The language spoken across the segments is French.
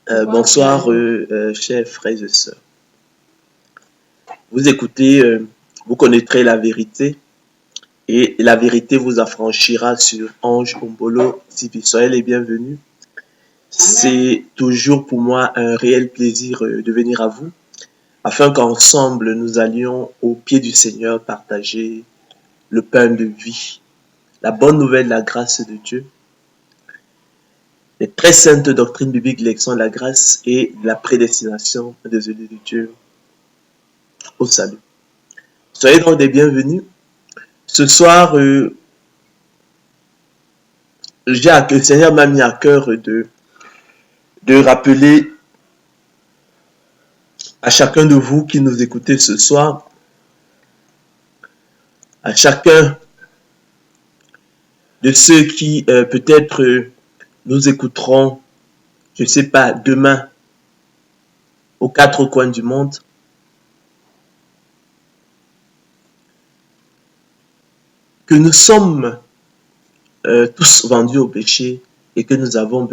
Bonsoir, chers frères et sœurs. Vous écoutez, vous connaîtrez la vérité et la vérité vous affranchira sur Ange Ombolo TV. Soyez les bienvenus. C'est toujours pour moi un réel plaisir de venir à vous afin qu'ensemble nous allions au pied du Seigneur partager le pain de vie, la bonne nouvelle, la grâce de Dieu, les très saintes doctrines bibliques, l'élection de la grâce et la prédestination des élus de Dieu au salut. Soyez donc des bienvenus. Ce soir, le Seigneur m'a mis à cœur de rappeler à chacun de vous qui nous écoutez ce soir, à chacun de ceux qui peut-être nous écouteront, je ne sais pas, demain, aux quatre coins du monde, que nous sommes tous vendus au péché et que nous avons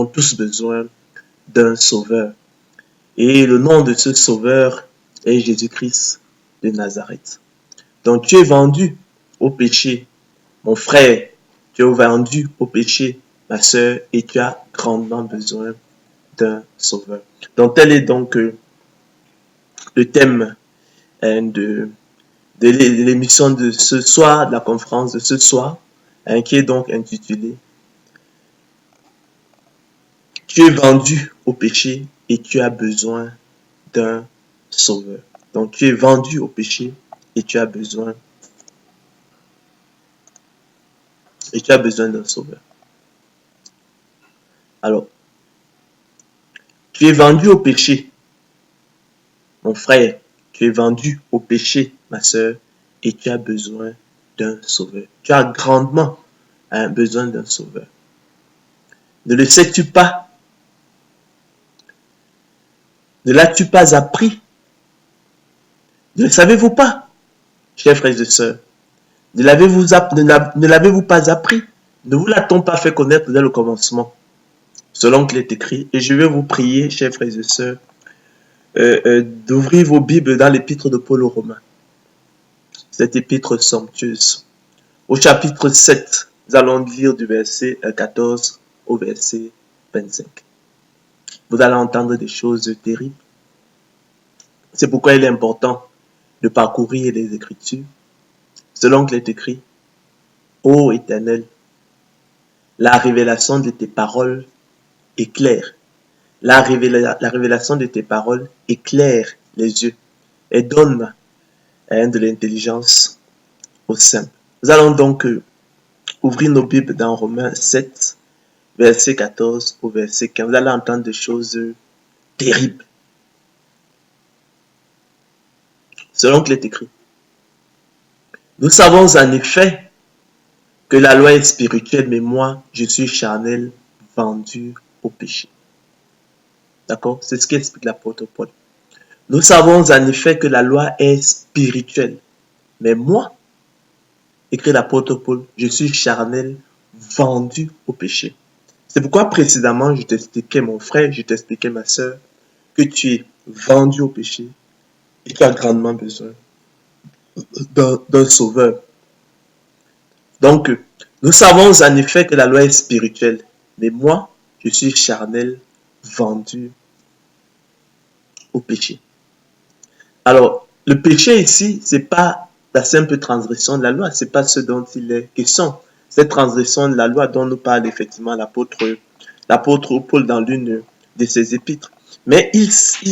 tous besoin d'un sauveur. Et le nom de ce sauveur est Jésus-Christ de Nazareth. Donc tu es vendu au péché, mon frère, tu es vendu au péché, ma sœur, et tu as grandement besoin d'un sauveur. Donc tel est donc le thème de l'émission de ce soir, de la conférence de ce soir, qui est donc intitulée « Tu es vendu au péché et tu as besoin d'un sauveur ». Donc tu es vendu au péché et tu as besoin d'un sauveur. Alors, tu es vendu au péché, mon frère, tu es vendu au péché, ma sœur, et tu as besoin d'un sauveur. Tu as grandement besoin d'un sauveur. Ne le sais-tu pas? Ne l'as-tu pas appris? Ne le savez-vous pas, chers frères et sœurs? Ne l'avez-vous pas appris? Ne vous l'a-t-on pas fait connaître dès le commencement? Selon qu'il est écrit, et je vais vous prier, chers frères et sœurs, d'ouvrir vos Bibles dans l'épître de Paul aux Romains. Cette épître somptueuse. Au chapitre 7, nous allons lire du verset 14 au verset 25. Vous allez entendre des choses terribles. C'est pourquoi il est important de parcourir les Écritures. Selon qu'il est écrit, ô Éternel, la révélation de tes paroles est claire. La révélation de tes paroles éclaire les yeux et donne de l'intelligence aux simples. Nous allons donc ouvrir nos Bibles dans Romains 7, verset 14 au verset 15. Vous allez entendre des choses terribles. Selon qu'il est écrit. Nous savons en effet que la loi est spirituelle, mais moi, je suis charnel, vendu au péché. D'accord? C'est ce qu'explique l'apôtre Paul. Nous savons en effet que la loi est spirituelle, mais moi, écrit l'apôtre Paul, je suis charnel, vendu au péché. C'est pourquoi précisément, je t'expliquais, mon frère, je t'expliquais, ma soeur, que tu es vendu au péché et tu as grandement besoin d'un sauveur. Donc, nous savons en effet que la loi est spirituelle, mais moi, je suis charnel, vendu au péché. Alors, le péché ici, c'est pas la simple transgression de la loi, c'est pas ce dont il est question. Cette transgression de la loi dont nous parle effectivement l'apôtre Paul dans l'une de ses épîtres. Mais il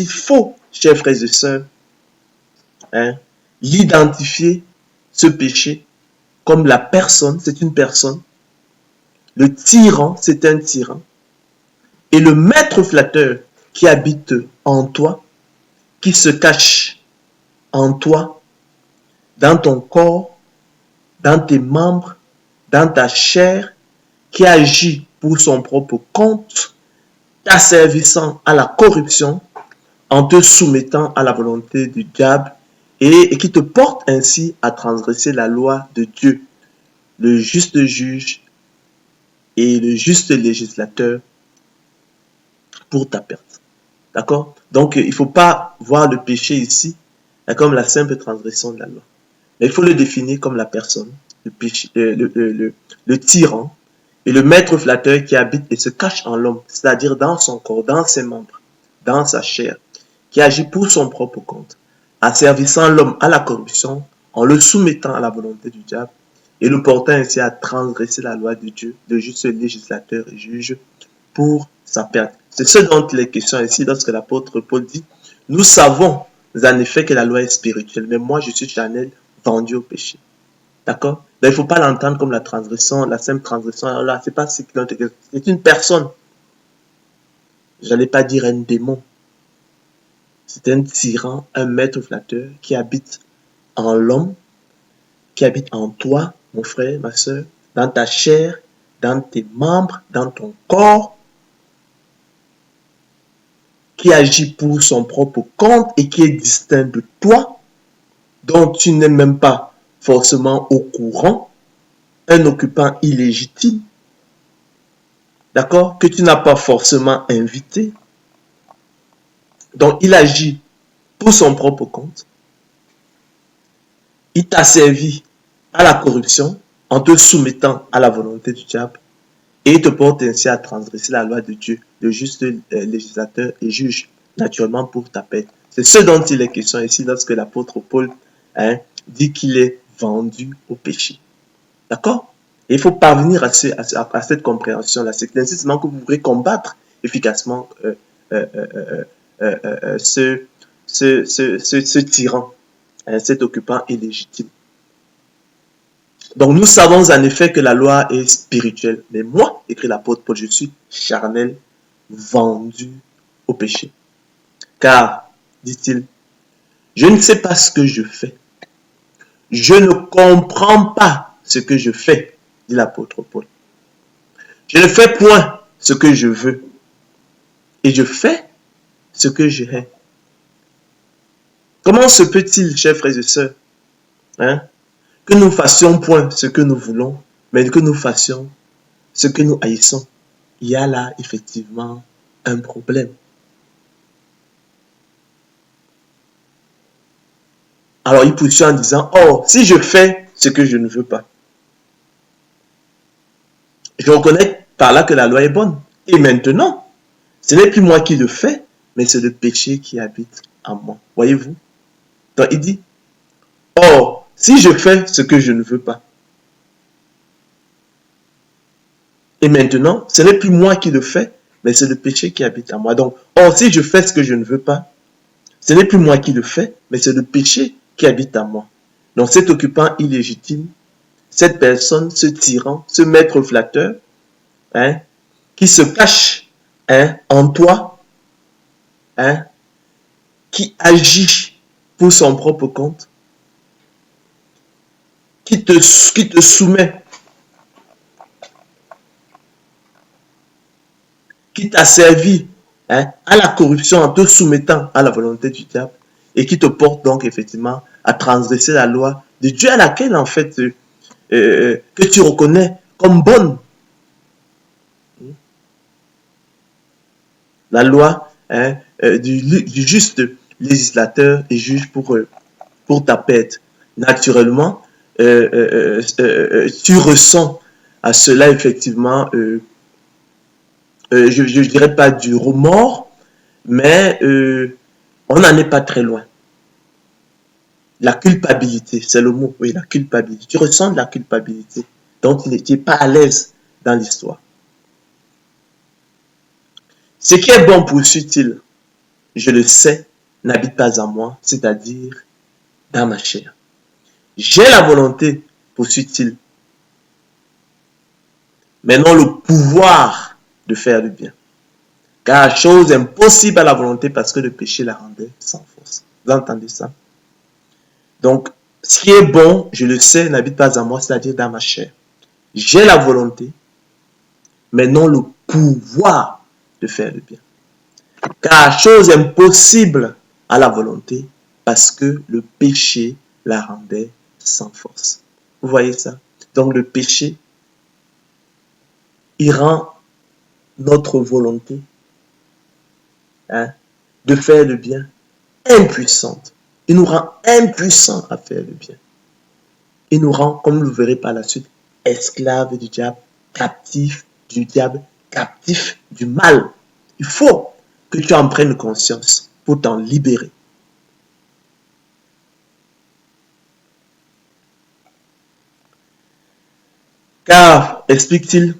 faut, chers frères et sœurs, l'identifier, ce péché, comme la personne, c'est une personne. Le tyran, c'est un tyran. Et le maître flatteur qui habite en toi, qui se cache en toi, dans ton corps, dans tes membres, dans ta chair, qui agit pour son propre compte, t'asservissant à la corruption, en te soumettant à la volonté du diable, et qui te porte ainsi à transgresser la loi de Dieu, le juste juge et le juste législateur pour ta perte. D'accord? Donc, il ne faut pas voir le péché ici comme la simple transgression de la loi. Mais il faut le définir comme la personne, le, péché, le tyran et le maître flatteur qui habite et se cache en l'homme, c'est-à-dire dans son corps, dans ses membres, dans sa chair, qui agit pour son propre compte, asservissant l'homme à la corruption, en le soumettant à la volonté du diable, et le portant ainsi à transgresser la loi de Dieu, le juste législateur et juge, pour sa perte. C'est ce dont il est question ici lorsque l'apôtre Paul dit, nous savons en effet que la loi est spirituelle, mais moi je suis charnel, vendu au péché. D'accord? Il ne faut pas l'entendre comme la transgression, la simple transgression. Alors là, c'est pas c'est une personne. J'allais pas dire un démon. C'est un tyran, un maître flatteur qui habite en l'homme, qui habite en toi, mon frère, ma soeur, dans ta chair, dans tes membres, dans ton corps, qui agit pour son propre compte et qui est distinct de toi, dont tu n'es même pas forcément au courant, un occupant illégitime, d'accord, que tu n'as pas forcément invité. Donc, il agit pour son propre compte. Il t'a servi à la corruption en te soumettant à la volonté du diable et il te porte ainsi à transgresser la loi de Dieu, le juste législateur et juge, naturellement pour ta paix. C'est ce dont il est question ici lorsque l'apôtre Paul dit qu'il est vendu au péché. D'accord? Et il faut parvenir à cette compréhension-là. C'est ainsi que vous pourrez combattre efficacement ce tyran, cet occupant illégitime. Donc nous savons en effet que la loi est spirituelle. Mais moi, écrit l'apôtre Paul, je suis charnel, vendu au péché. Car, dit-il, je ne sais pas ce que je fais. Je ne comprends pas ce que je fais, dit l'apôtre Paul. Je ne fais point ce que je veux. Et je fais ce que je hais. Comment se peut-il, chers frères et sœurs, que nous fassions point ce que nous voulons, mais que nous fassions ce que nous haïssons? Il y a là effectivement un problème. Alors il poursuit en disant, oh, si je fais ce que je ne veux pas, je reconnais par là que la loi est bonne. Et maintenant, ce n'est plus moi qui le fais, mais c'est le péché qui habite en moi. Voyez-vous? Donc il dit, oh, si je fais ce que je ne veux pas, et maintenant, ce n'est plus moi qui le fais, mais c'est le péché qui habite en moi. Donc, or, si je fais ce que je ne veux pas, ce n'est plus moi qui le fais, mais c'est le péché qui habite en moi. Donc, cet occupant illégitime, cette personne, ce tyran, ce maître flatteur, qui se cache en toi, qui agit pour son propre compte, qui te soumet, qui t'a servi à la corruption en te soumettant à la volonté du diable et qui te porte donc effectivement à transgresser la loi de Dieu à laquelle en fait que tu reconnais comme bonne. La loi du juste législateur et juge pour ta perte. Naturellement, tu ressens à cela effectivement je ne dirais pas du remords, mais on n'en est pas très loin. La culpabilité, c'est le mot, oui, la culpabilité. Tu ressens de la culpabilité, donc tu n'es pas à l'aise dans l'histoire. Ce qui est bon, poursuit-il, je le sais, n'habite pas en moi, c'est-à-dire dans ma chair. J'ai la volonté, poursuit-il, mais non le pouvoir de faire le bien. Car chose impossible à la volonté parce que le péché la rendait sans force. Vous entendez ça? Donc, ce qui est bon, je le sais, n'habite pas en moi, c'est-à-dire dans ma chair. J'ai la volonté, mais non le pouvoir de faire le bien. Car chose impossible à la volonté parce que le péché la rendait sans force. Vous voyez ça? Donc, le péché, il rend notre volonté hein, de faire le bien, impuissante. Il nous rend impuissants à faire le bien. Il nous rend, comme vous le verrez par la suite, esclaves du diable, captifs du diable, captifs du mal. Il faut que tu en prennes conscience pour t'en libérer. Car, explique-t-il,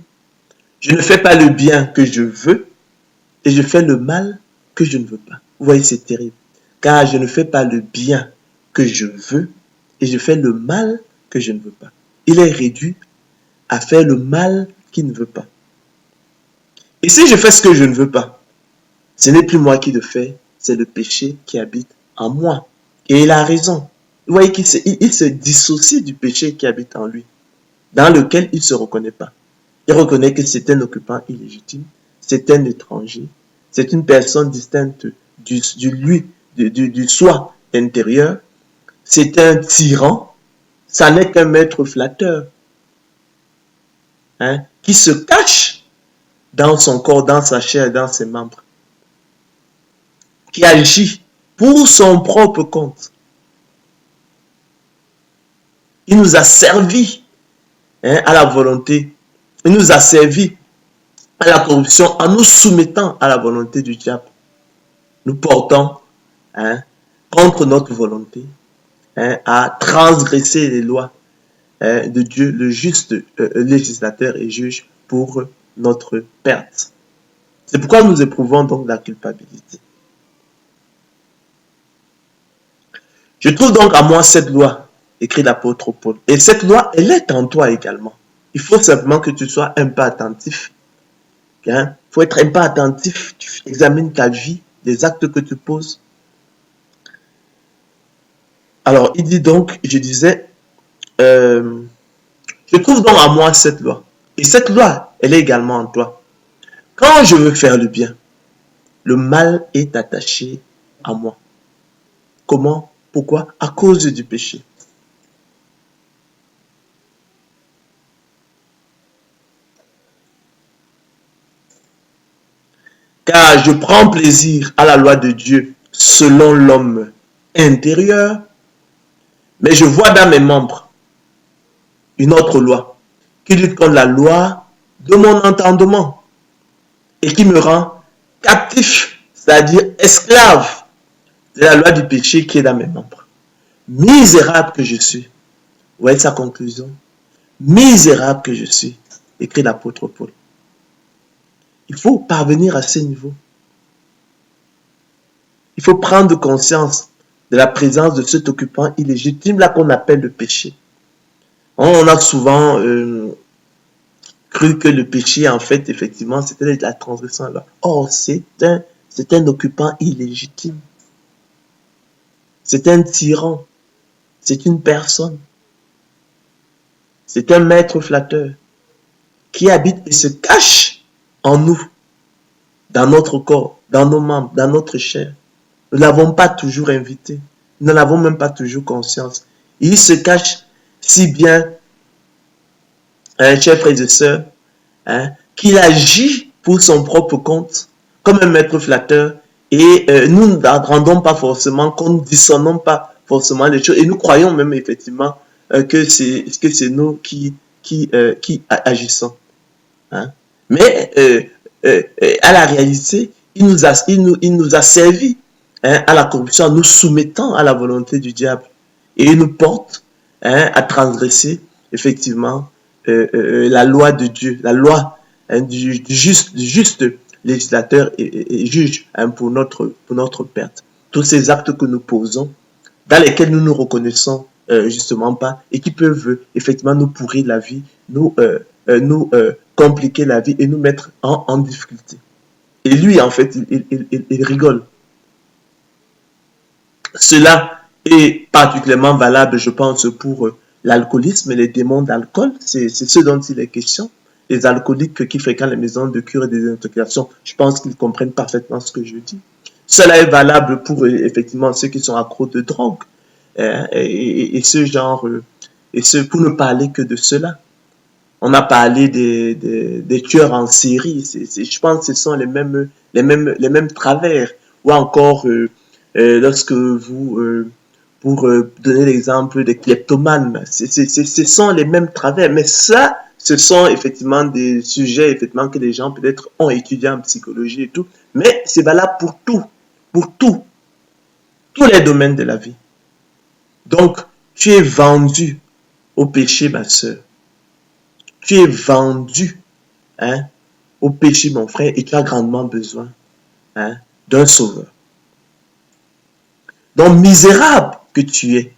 je ne fais pas le bien que je veux et je fais le mal que je ne veux pas. Vous voyez, c'est terrible. Car je ne fais pas le bien que je veux et je fais le mal que je ne veux pas. Il est réduit à faire le mal qu'il ne veut pas. Et si je fais ce que je ne veux pas, ce n'est plus moi qui le fais, c'est le péché qui habite en moi. Et il a raison. Vous voyez qu'il se dissocie du péché qui habite en lui, dans lequel il ne se reconnaît pas. Il reconnaît que c'est un occupant illégitime, c'est un étranger, c'est une personne distincte du soi intérieur, c'est un tyran, ça n'est qu'un maître flatteur, hein, qui se cache dans son corps, dans sa chair, dans ses membres, qui agit pour son propre compte. Il nous a servi, hein, à la volonté, il nous a servi à la corruption en nous soumettant à la volonté du diable. Nous portons, hein, contre notre volonté, hein, à transgresser les lois, hein, de Dieu, le juste législateur et juge pour notre perte. C'est pourquoi nous éprouvons donc la culpabilité. Je trouve donc à moi cette loi, écrit l'apôtre Paul. Et cette loi, elle est en toi également. Il faut simplement que tu sois un peu attentif. Hein? Il faut être un peu attentif. Tu examines ta vie, les actes que tu poses. Alors, il dit donc, je disais, je trouve donc à moi cette loi. Et cette loi, elle est également en toi. Quand je veux faire le bien, le mal est attaché à moi. Comment? Pourquoi? À cause du péché. Car je prends plaisir à la loi de Dieu selon l'homme intérieur, mais je vois dans mes membres une autre loi qui lutte contre la loi de mon entendement et qui me rend captif, c'est-à-dire esclave de la loi du péché qui est dans mes membres. Misérable que je suis. Vous voyez sa conclusion? Misérable que je suis, écrit l'apôtre Paul. Il faut parvenir à ce niveau. Il faut prendre conscience de la présence de cet occupant illégitime là qu'on appelle le péché. On a souvent cru que le péché, en fait, effectivement, c'était la transgression. Or, c'est un occupant illégitime. C'est un tyran. C'est une personne. C'est un maître flatteur qui habite et se cache en nous, dans notre corps, dans nos membres, dans notre chair. Nous ne l'avons pas toujours invité. Nous n'en avons même pas toujours conscience. Il se cache si bien, chers frères et sœurs, hein, qu'il agit pour son propre compte, comme un maître flatteur, et nous ne rendons pas forcément compte, nous ne dissonnons pas forcément les choses, et nous croyons même effectivement que c'est nous qui agissons. Hein. Mais à la réalité, il nous a servi, hein, à la corruption en nous soumettant à la volonté du diable. Et il nous porte, hein, à transgresser effectivement la loi de Dieu, la loi, hein, du juste législateur et juge, hein, pour notre perte. Tous ces actes que nous posons, dans lesquels nous nous reconnaissons justement pas, et qui peuvent effectivement nous pourrir la vie, nous compliquer la vie et nous mettre en difficulté. Et lui, en fait, il rigole. Cela est particulièrement valable, je pense, pour l'alcoolisme et les démons d'alcool. C'est ce dont il est question. Les alcooliques qui fréquentent les maisons de cure et des désintoxications, je pense qu'ils comprennent parfaitement ce que je dis. Cela est valable pour effectivement ceux qui sont accros de drogue et ce genre, pour ne parler que de cela. On a parlé des tueurs en série. Je pense que ce sont les mêmes travers ou encore lorsque vous, pour donner l'exemple des kleptomanes, ce sont les mêmes travers, mais ça, ce sont effectivement des sujets effectivement que les gens peut-être ont étudié en psychologie et tout, mais c'est valable pour tout, tous les domaines de la vie. Donc, tu es vendu au péché, ma soeur. Tu es vendu au péché, mon frère, et tu as grandement besoin d'un sauveur. Donc, misérable que tu es,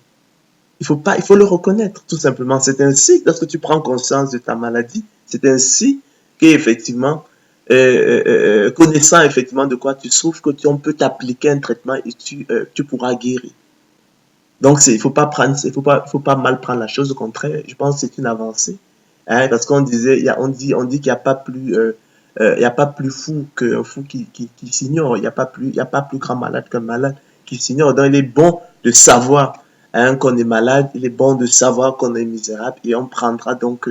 il faut le reconnaître, tout simplement. C'est ainsi, lorsque tu prends conscience de ta maladie, c'est ainsi qu'effectivement, connaissant effectivement de quoi tu souffres, que on peut t'appliquer un traitement et tu pourras guérir. Donc, il faut pas mal prendre la chose. Au contraire, je pense que c'est une avancée. Parce qu'on disait, on dit qu'il n'y a pas plus, il y a pas plus fou qu'un fou qui s'ignore. Il n'y a pas plus grand malade qu'un malade qui s'ignore. Donc, il est bon de savoir qu'on est malade. Il est bon de savoir qu'on est misérable. Et on prendra donc,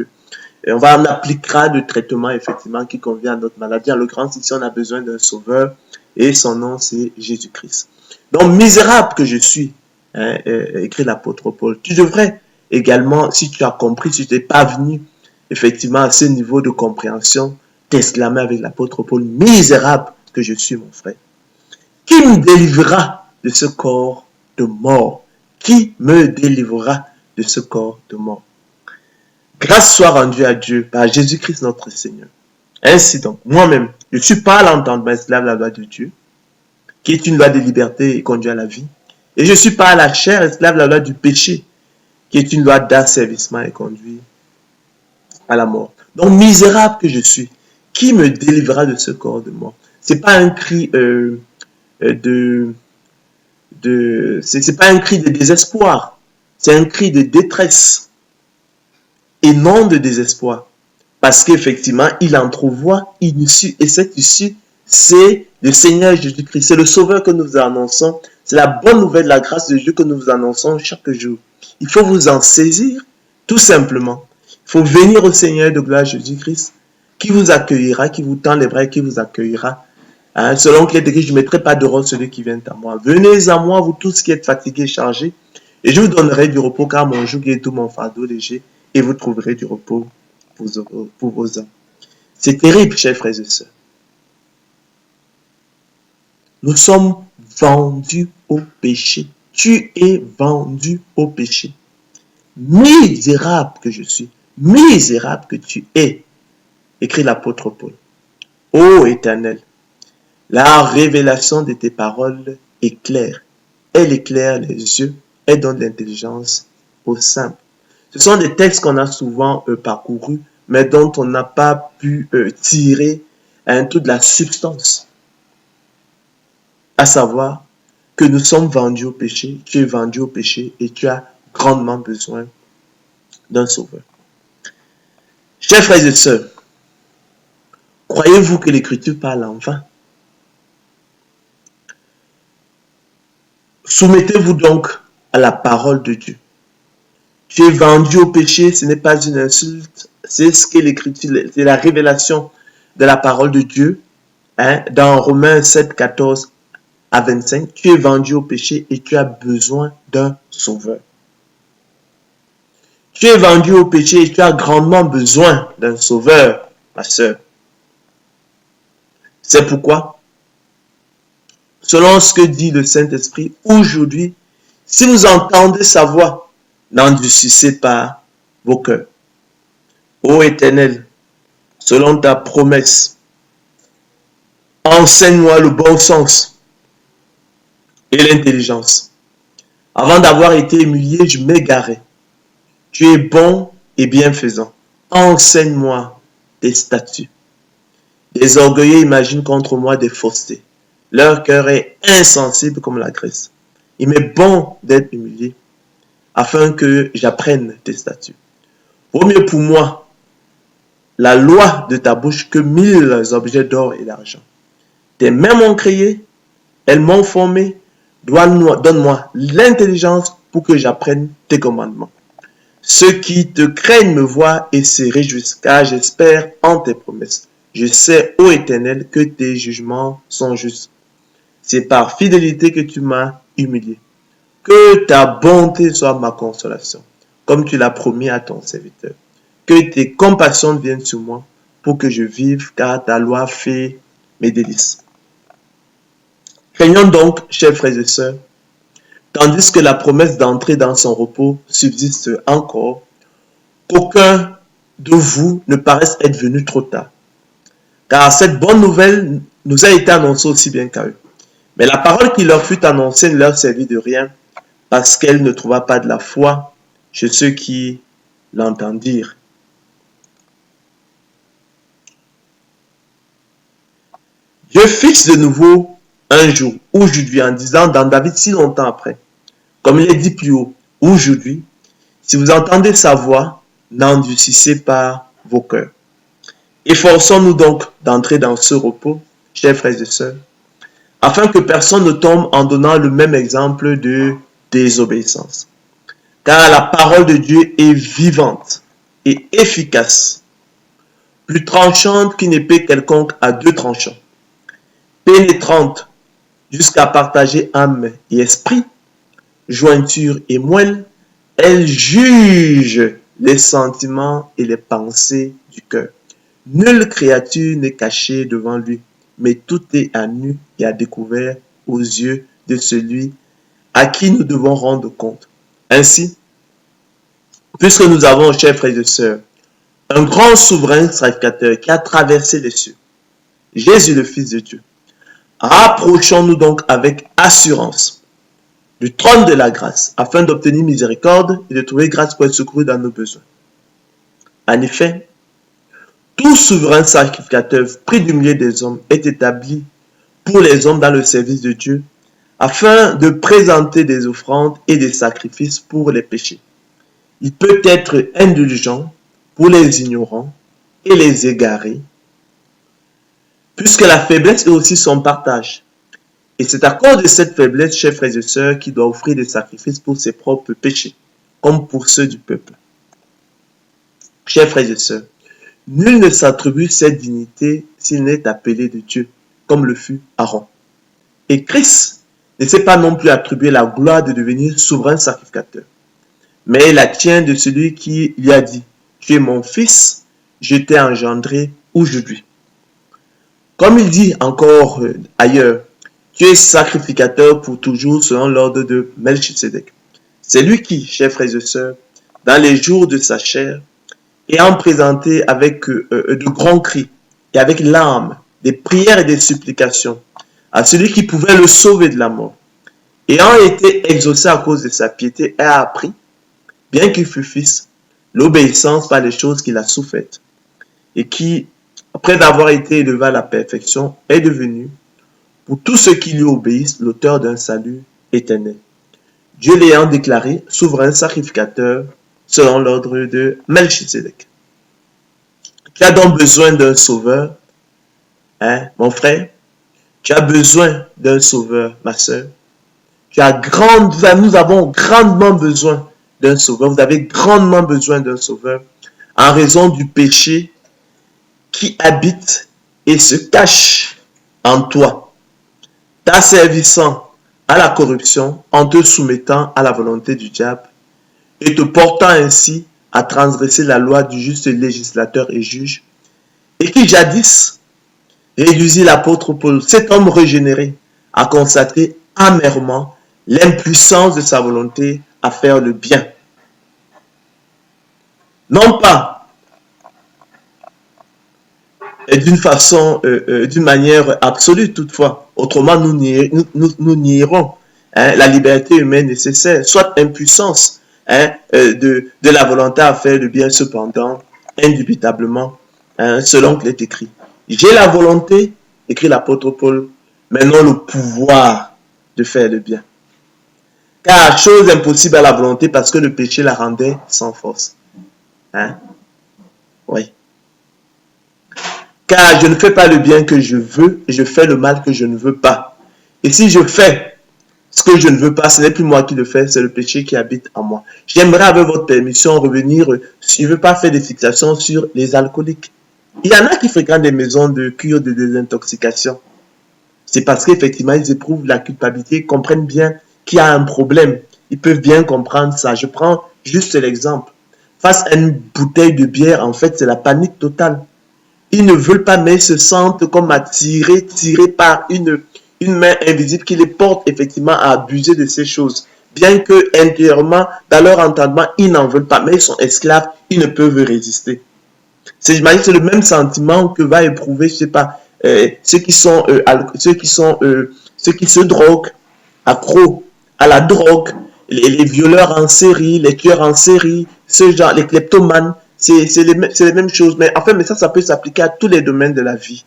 on appliquera le traitement effectivement qui convient à notre maladie. En l'occurrence, ici, on a besoin d'un sauveur. Et son nom, c'est Jésus-Christ. Donc, misérable que je suis, écrit l'apôtre Paul. Tu devrais également, si tu as compris, si tu n'es pas venu effectivement à ce niveau de compréhension, t'exclamer avec l'apôtre Paul, misérable que je suis, mon frère. Qui me délivrera de ce corps de mort? Qui me délivrera de ce corps de mort? Grâce soit rendue à Dieu par Jésus-Christ notre Seigneur. Ainsi donc, moi-même, je ne suis pas à l'entendement esclave la loi de Dieu, qui est une loi de liberté et conduit à la vie. Et je ne suis pas à la chair esclave la loi du péché, qui est une loi d'asservissement et conduit à la mort. Donc, misérable que je suis, qui me délivrera de ce corps de mort? C'est pas un cri c'est pas un cri de désespoir, c'est un cri de détresse et non de désespoir, parce qu'effectivement, il entrevoit une issue, et cette issue, c'est le Seigneur Jésus-Christ, c'est le Sauveur que nous annonçons, c'est la bonne nouvelle de la grâce de Dieu que nous vous annonçons chaque jour. Il faut vous en saisir, tout simplement. Il faut venir au Seigneur de gloire Jésus-Christ, qui vous accueillera, qui vous tend les bras, qui vous accueillera. Selon qu'il est écrit, je ne mettrai pas de rôle celui qui vient à moi. Venez à moi, vous tous qui êtes fatigués et chargés, et je vous donnerai du repos, car mon joug est tout, mon fardeau léger, et vous trouverez du repos pour vos âmes. C'est terrible, chers frères et sœurs. Nous sommes vendus au péché. Tu es vendu au péché. Misérable que je suis, misérable que tu es, écrit l'apôtre Paul. Ô Éternel, la révélation de tes paroles est claire. Elle éclaire les yeux, elle donne l'intelligence aux simples. Ce sont des textes qu'on a souvent parcourus, mais dont on n'a pas pu tirer toute la substance. À savoir que nous sommes vendus au péché, tu es vendu au péché et tu as grandement besoin d'un sauveur. Chers frères et sœurs, croyez-vous que l'Écriture parle en vain? Soumettez-vous donc à la parole de Dieu. Tu es vendu au péché, ce n'est pas une insulte, c'est ce que l'Écriture, c'est la révélation de la parole de Dieu. Dans Romains 7, 14 à 25, tu es vendu au péché et tu as besoin d'un sauveur. Tu es vendu au péché et tu as grandement besoin d'un sauveur, ma sœur. C'est pourquoi, selon ce que dit le Saint-Esprit, aujourd'hui, si vous entendez sa voix, n'endurcissez pas vos cœurs. Ô Éternel, selon ta promesse, enseigne-moi le bon sens et l'intelligence. Avant d'avoir été humilié, je m'égarais. Tu es bon et bienfaisant. Enseigne-moi tes statuts. Des orgueilleux imaginent contre moi des faussetés. Leur cœur est insensible comme la graisse. Il m'est bon d'être humilié, afin que j'apprenne tes statuts. Vaut mieux pour moi la loi de ta bouche que 1000 objets d'or et d'argent. Tes mains m'ont créé, elles m'ont formé. Donne-moi l'intelligence pour que j'apprenne tes commandements. Ceux qui te craignent me voient et se réjouissent, car j'espère en tes promesses. Je sais, ô Éternel, que tes jugements sont justes. C'est par fidélité que tu m'as humilié. Que ta bonté soit ma consolation, comme tu l'as promis à ton serviteur. Que tes compassions viennent sur moi pour que je vive, car ta loi fait mes délices. Craignons donc, chers frères et sœurs, tandis que la promesse d'entrer dans son repos subsiste encore, qu'aucun de vous ne paraisse être venu trop tard. Car cette bonne nouvelle nous a été annoncée aussi bien qu'à eux. Mais la parole qui leur fut annoncée ne leur servit de rien, parce qu'elle ne trouva pas de la foi chez ceux qui l'entendirent. Dieu fixe de nouveau un jour, aujourd'hui, en disant dans David si longtemps après, comme il est dit plus haut, aujourd'hui, si vous entendez sa voix, n'endurcissez pas vos cœurs. Efforçons-nous donc d'entrer dans ce repos, chers frères et sœurs, afin que personne ne tombe en donnant le même exemple de désobéissance. Car la parole de Dieu est vivante et efficace, plus tranchante qu'une épée quelconque à deux tranchants, pénétrante jusqu'à partager âme et esprit, jointure et moelle, elle juge les sentiments et les pensées du cœur. Nulle créature n'est cachée devant lui, mais tout est à nu et à découvert aux yeux de celui à qui nous devons rendre compte. Ainsi, puisque nous avons, chers frères et sœurs, un grand souverain sacrificateur qui a traversé les cieux, Jésus le Fils de Dieu, rapprochons-nous donc avec assurance du trône de la grâce, afin d'obtenir miséricorde et de trouver grâce pour être secouru dans nos besoins. En effet, tout souverain sacrificateur pris du milieu des hommes est établi pour les hommes dans le service de Dieu, afin de présenter des offrandes et des sacrifices pour les péchés. Il peut être indulgent pour les ignorants et les égarés, puisque la faiblesse est aussi son partage. Et c'est à cause de cette faiblesse, chers frères et sœurs, qu'il doit offrir des sacrifices pour ses propres péchés, comme pour ceux du peuple. Chers frères et sœurs, nul ne s'attribue cette dignité s'il n'est appelé de Dieu, comme le fut Aaron. Et Christ ne s'est pas non plus attribué la gloire de devenir souverain sacrificateur, mais il la tient de celui qui lui a dit, « Tu es mon fils, je t'ai engendré aujourd'hui. » Comme il dit encore ailleurs, tu es sacrificateur pour toujours selon l'ordre de Melchisedec. C'est lui qui, chers frères et sœurs, dans les jours de sa chair, ayant présenté avec de grands cris et avec larmes, des prières et des supplications à celui qui pouvait le sauver de la mort, ayant été exaucé à cause de sa piété, a appris, bien qu'il fût fils, l'obéissance par les choses qu'il a souffertes, et qui, après avoir été élevé à la perfection, est devenu, pour tous ceux qui lui obéissent, l'auteur d'un salut éternel. Dieu l'ayant déclaré souverain sacrificateur selon l'ordre de Melchisedec. Tu as donc besoin d'un sauveur, hein, mon frère? Tu as besoin d'un sauveur, ma soeur? Nous avons grandement besoin d'un sauveur. Vous avez grandement besoin d'un sauveur en raison du péché qui habite et se cache en toi, t'asservissant à la corruption en te soumettant à la volonté du diable et te portant ainsi à transgresser la loi du juste législateur et juge, et qui jadis réduisit l'apôtre Paul, cet homme régénéré, à consacrer amèrement l'impuissance de sa volonté à faire le bien. Non pas d'une manière absolue toutefois, autrement nous nierons la liberté humaine nécessaire, soit impuissance de la volonté à faire le bien, cependant, indubitablement, selon qu'il est écrit. J'ai la volonté, écrit l'apôtre Paul, mais non le pouvoir de faire le bien. Car chose impossible à la volonté parce que le péché la rendait sans force. Oui. Car je ne fais pas le bien que je veux et je fais le mal que je ne veux pas. Et si je fais ce que je ne veux pas, ce n'est plus moi qui le fais, c'est le péché qui habite en moi. J'aimerais, avec votre permission, revenir, je ne veux pas faire des fixations sur les alcooliques. Il y en a qui fréquentent des maisons de cure de désintoxication. c'est parce qu'effectivement, ils éprouvent la culpabilité, ils comprennent bien qu'il y a un problème. Ils peuvent bien comprendre ça. Je prends juste l'exemple. Face à une bouteille de bière, en fait, c'est la panique totale. Ils ne veulent pas, mais ils se sentent comme attirés, tirés par une main invisible qui les porte effectivement à abuser de ces choses. Bien que intérieurement, dans leur entendement, ils n'en veulent pas, mais ils sont esclaves, ils ne peuvent résister. J'imagine c'est le même sentiment que va éprouver, je sais pas, ceux qui se droguent, accros à la drogue, les violeurs en série, les tueurs en série, ce genre, les kleptomanes, c'est les mêmes choses. Mais enfin, mais ça peut s'appliquer à tous les domaines de la vie.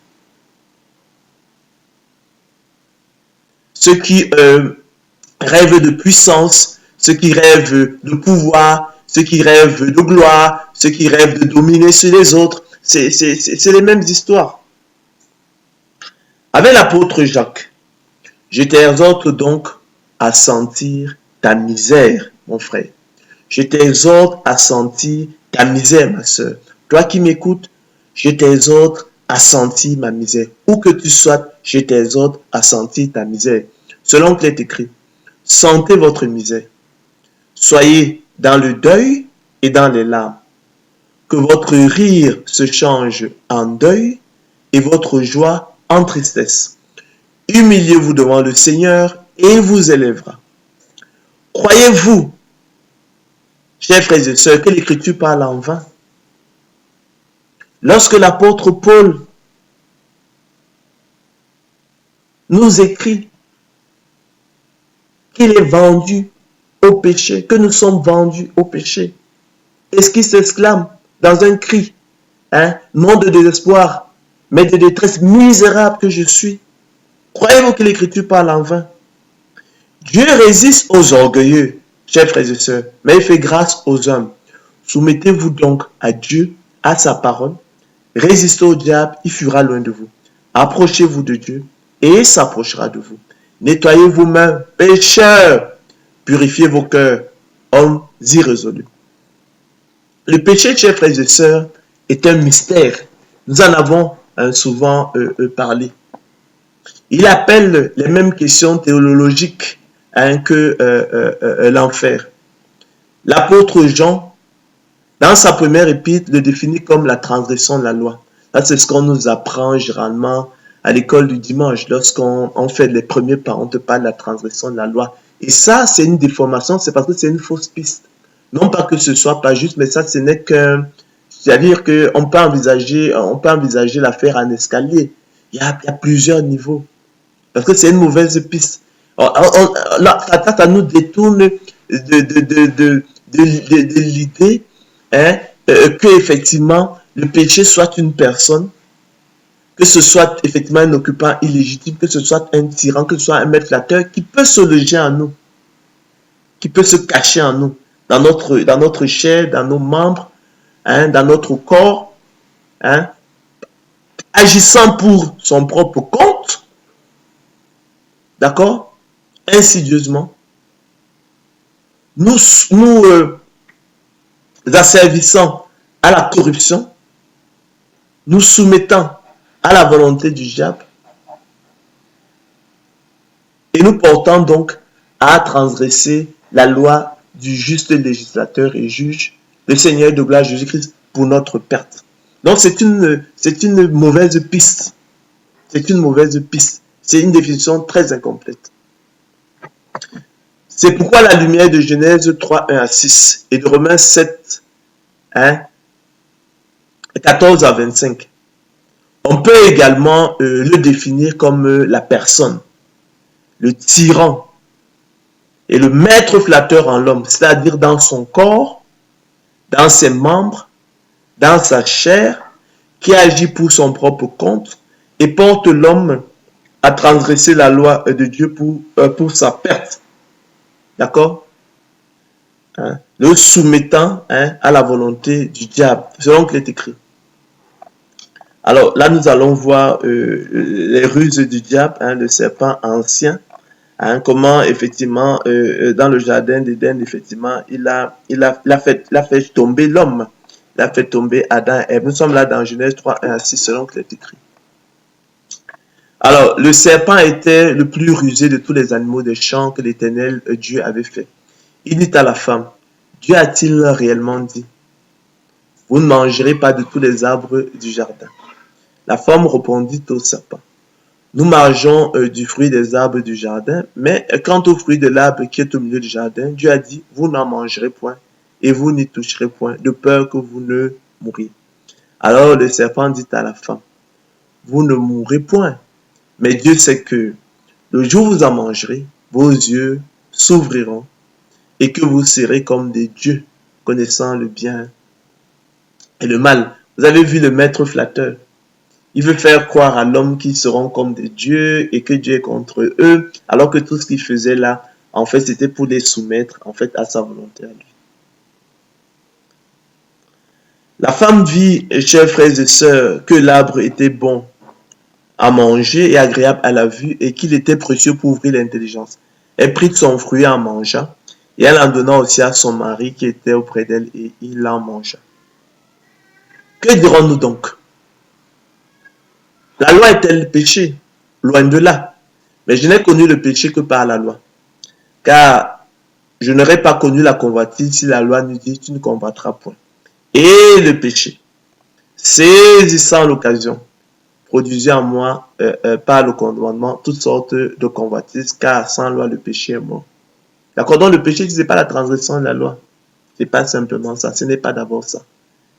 Ceux qui rêvent de puissance, ceux qui rêvent de pouvoir, ceux qui rêvent de gloire, ceux qui rêvent de dominer sur les autres, c'est les mêmes histoires. Avec l'apôtre Jacques, je t'exhorte donc à sentir ta misère, mon frère. Je t'exhorte à sentir ta misère, ma soeur. Toi qui m'écoutes, je t'exhorte à sentir ma misère. Où que tu sois, je t'exhorte à sentir ta misère. Selon qu'il est écrit, sentez votre misère. Soyez dans le deuil et dans les larmes. Que votre rire se change en deuil et votre joie en tristesse. Humiliez-vous devant le Seigneur et il vous élèvera. Croyez-vous, chers frères et sœurs, que l'Écriture parle en vain? Lorsque l'apôtre Paul nous écrit qu'il est vendu au péché, que nous sommes vendus au péché, est-ce qu'il s'exclame dans un cri, non de désespoir, mais de détresse misérable que je suis? Croyez-vous que l'Écriture parle en vain? Dieu résiste aux orgueilleux, chers frères et sœurs, mais il fait grâce aux hommes. Soumettez-vous donc à Dieu, à sa parole. Résistez au diable, il fuira loin de vous. Approchez-vous de Dieu et il s'approchera de vous. Nettoyez vos mains, pécheurs. Purifiez vos cœurs, hommes irrésolus. Le péché, chers frères et sœurs, est un mystère. Nous en avons souvent parlé. Il appelle les mêmes questions théologiques que l'enfer. L'apôtre Jean, dans sa première épître, le définit comme la transgression de la loi. Ça, c'est ce qu'on nous apprend généralement à l'école du dimanche. Lorsqu'on fait les premiers pas, on te parle de la transgression de la loi. Et ça, c'est une déformation, c'est parce que c'est une fausse piste. Non pas que ce soit pas juste, mais ça, ce n'est qu'un... C'est-à-dire qu'on peut envisager l'affaire en escalier. Il y a plusieurs niveaux. Parce que c'est une mauvaise piste. Là, ça nous détourne de l'idée que effectivement le péché soit une personne, que ce soit effectivement un occupant illégitime, que ce soit un tyran, que ce soit un maître flatteur qui peut se loger en nous, qui peut se cacher en nous, dans notre chair, dans nos membres, dans notre corps, agissant pour son propre compte, d'accord, insidieusement, nous asservissant à la corruption, nous soumettant à la volonté du diable, et nous portant donc à transgresser la loi du juste législateur et juge, le Seigneur de gloire Jésus-Christ, pour notre perte. Donc c'est une mauvaise piste. C'est une mauvaise piste. C'est une définition très incomplète. C'est pourquoi la lumière de Genèse 3, 1 à 6 et de Romains 7, 14 à 25. On peut également le définir comme la personne, le tyran et le maître flatteur en l'homme, c'est-à-dire dans son corps, dans ses membres, dans sa chair, qui agit pour son propre compte et porte l'homme à transgresser la loi de Dieu pour sa perte. D'accord? Le soumettant à la volonté du diable, selon qu'il est écrit. Alors là, nous allons voir les ruses du diable, le serpent ancien, comment effectivement, dans le jardin d'Éden, effectivement, il a fait tomber l'homme. Il a fait tomber Adam et Ève. Nous sommes là dans Genèse 3, 1 à 6, selon qu'il est écrit. Alors, le serpent était le plus rusé de tous les animaux des champs que l'Éternel Dieu avait fait. Il dit à la femme, Dieu a-t-il réellement dit, vous ne mangerez pas de tous les arbres du jardin? La femme répondit au serpent, nous mangeons du fruit des arbres du jardin, mais quant au fruit de l'arbre qui est au milieu du jardin, Dieu a dit, vous n'en mangerez point, et vous n'y toucherez point, de peur que vous ne mouriez. Alors le serpent dit à la femme, vous ne mourrez point, mais Dieu sait que le jour où vous en mangerez, vos yeux s'ouvriront, et que vous serez comme des dieux, connaissant le bien et le mal. Vous avez vu le maître flatteur. Il veut faire croire à l'homme qu'ils seront comme des dieux et que Dieu est contre eux, alors que tout ce qu'il faisait là, en fait, c'était pour les soumettre, en fait, à sa volonté à lui. La femme vit, chers frères et sœurs, que l'arbre était bon à manger et agréable à la vue et qu'il était précieux pour ouvrir l'intelligence. Elle prit de son fruit en mangea et elle en donna aussi à son mari qui était auprès d'elle et il en mangea. Que dirons-nous donc? La loi est-elle péché? Loin de là. Mais je n'ai connu le péché que par la loi. Car je n'aurais pas connu la convoitise si la loi nous dit tu ne combattras point. Et le péché, saisissant l'occasion, produisait en moi par le commandement toutes sortes de convoitises, car sans loi le péché est mort. D'accord, donc le péché, ce n'est pas la transgression de la loi. Ce n'est pas simplement ça, ce n'est pas d'abord ça.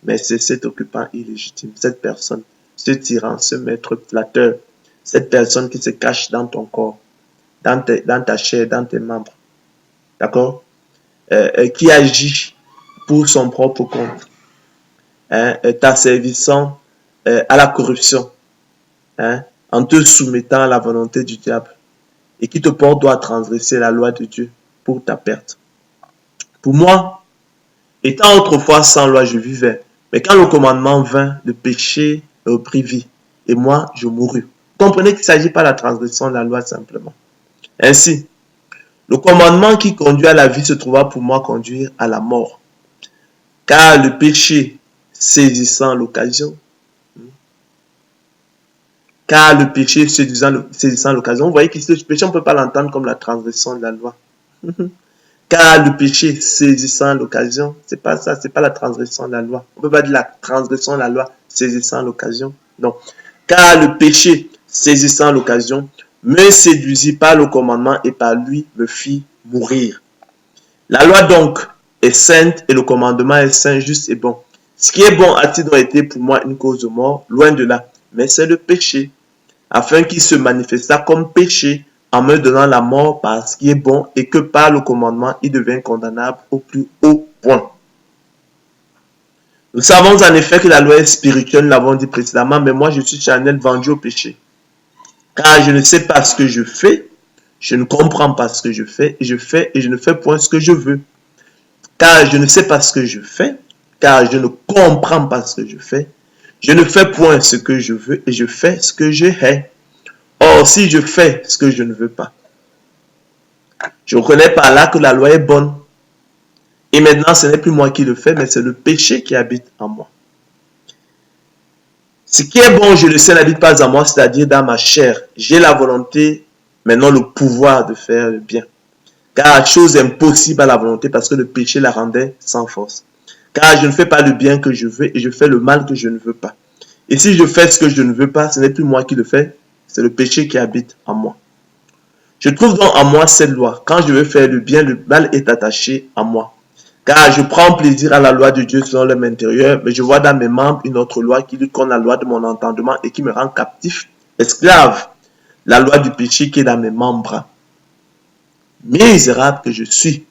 Mais c'est cet occupant illégitime, cette personne, ce tyran, ce maître flatteur, cette personne qui se cache dans ton corps, dans ta chair, dans tes membres. D'accord, qui agit pour son propre compte, t'asservissant à la corruption, en te soumettant à la volonté du diable, et qui te porte à transgresser la loi de Dieu pour ta perte. Pour moi, étant autrefois sans loi, je vivais, mais quand le commandement vint, le péché prit vie, et moi, je mourus. Comprenez qu'il ne s'agit pas de la transgression de la loi simplement. Ainsi, le commandement qui conduit à la vie se trouva pour moi conduire à la mort. Car le péché, saisissant l'occasion, vous voyez que ce péché, on ne peut pas l'entendre comme la transgression de la loi. Car le péché, saisissant l'occasion, c'est pas ça, c'est pas la transgression de la loi. On ne peut pas dire la transgression de la loi, saisissant l'occasion. Non. Car le péché, saisissant l'occasion, me séduisit par le commandement et par lui me fit mourir. La loi donc est sainte et le commandement est saint, juste et bon. Ce qui est bon a-t-il donc été pour moi une cause de mort? Loin de là. Mais c'est le péché, afin qu'il se manifestât comme péché en me donnant la mort par ce qui est bon et que par le commandement il devient condamnable au plus haut point. Nous savons en effet que la loi est spirituelle, nous l'avons dit précédemment, mais moi je suis charnel, vendu au péché. Car je ne sais pas ce que je fais, je ne comprends pas ce que je fais et je ne fais point ce que je veux. Car je ne sais pas ce que je fais, car je ne comprends pas ce que je fais. Je ne fais point ce que je veux et je fais ce que je hais. Or, si je fais ce que je ne veux pas, je reconnais par là que la loi est bonne. Et maintenant, ce n'est plus moi qui le fais, mais c'est le péché qui habite en moi. Ce qui est bon, je le sais, n'habite pas en moi, c'est-à-dire dans ma chair. J'ai la volonté, maintenant le pouvoir de faire le bien. Car chose impossible à la volonté parce que le péché la rendait sans force. Car je ne fais pas le bien que je veux et je fais le mal que je ne veux pas. Et si je fais ce que je ne veux pas, ce n'est plus moi qui le fais, c'est le péché qui habite en moi. Je trouve donc en moi cette loi. Quand je veux faire le bien, le mal est attaché à moi. Car je prends plaisir à la loi de Dieu selon l'homme intérieur, mais je vois dans mes membres une autre loi qui lutte contre la loi de mon entendement et qui me rend captif, esclave, la loi du péché qui est dans mes membres. Misérable que je suis,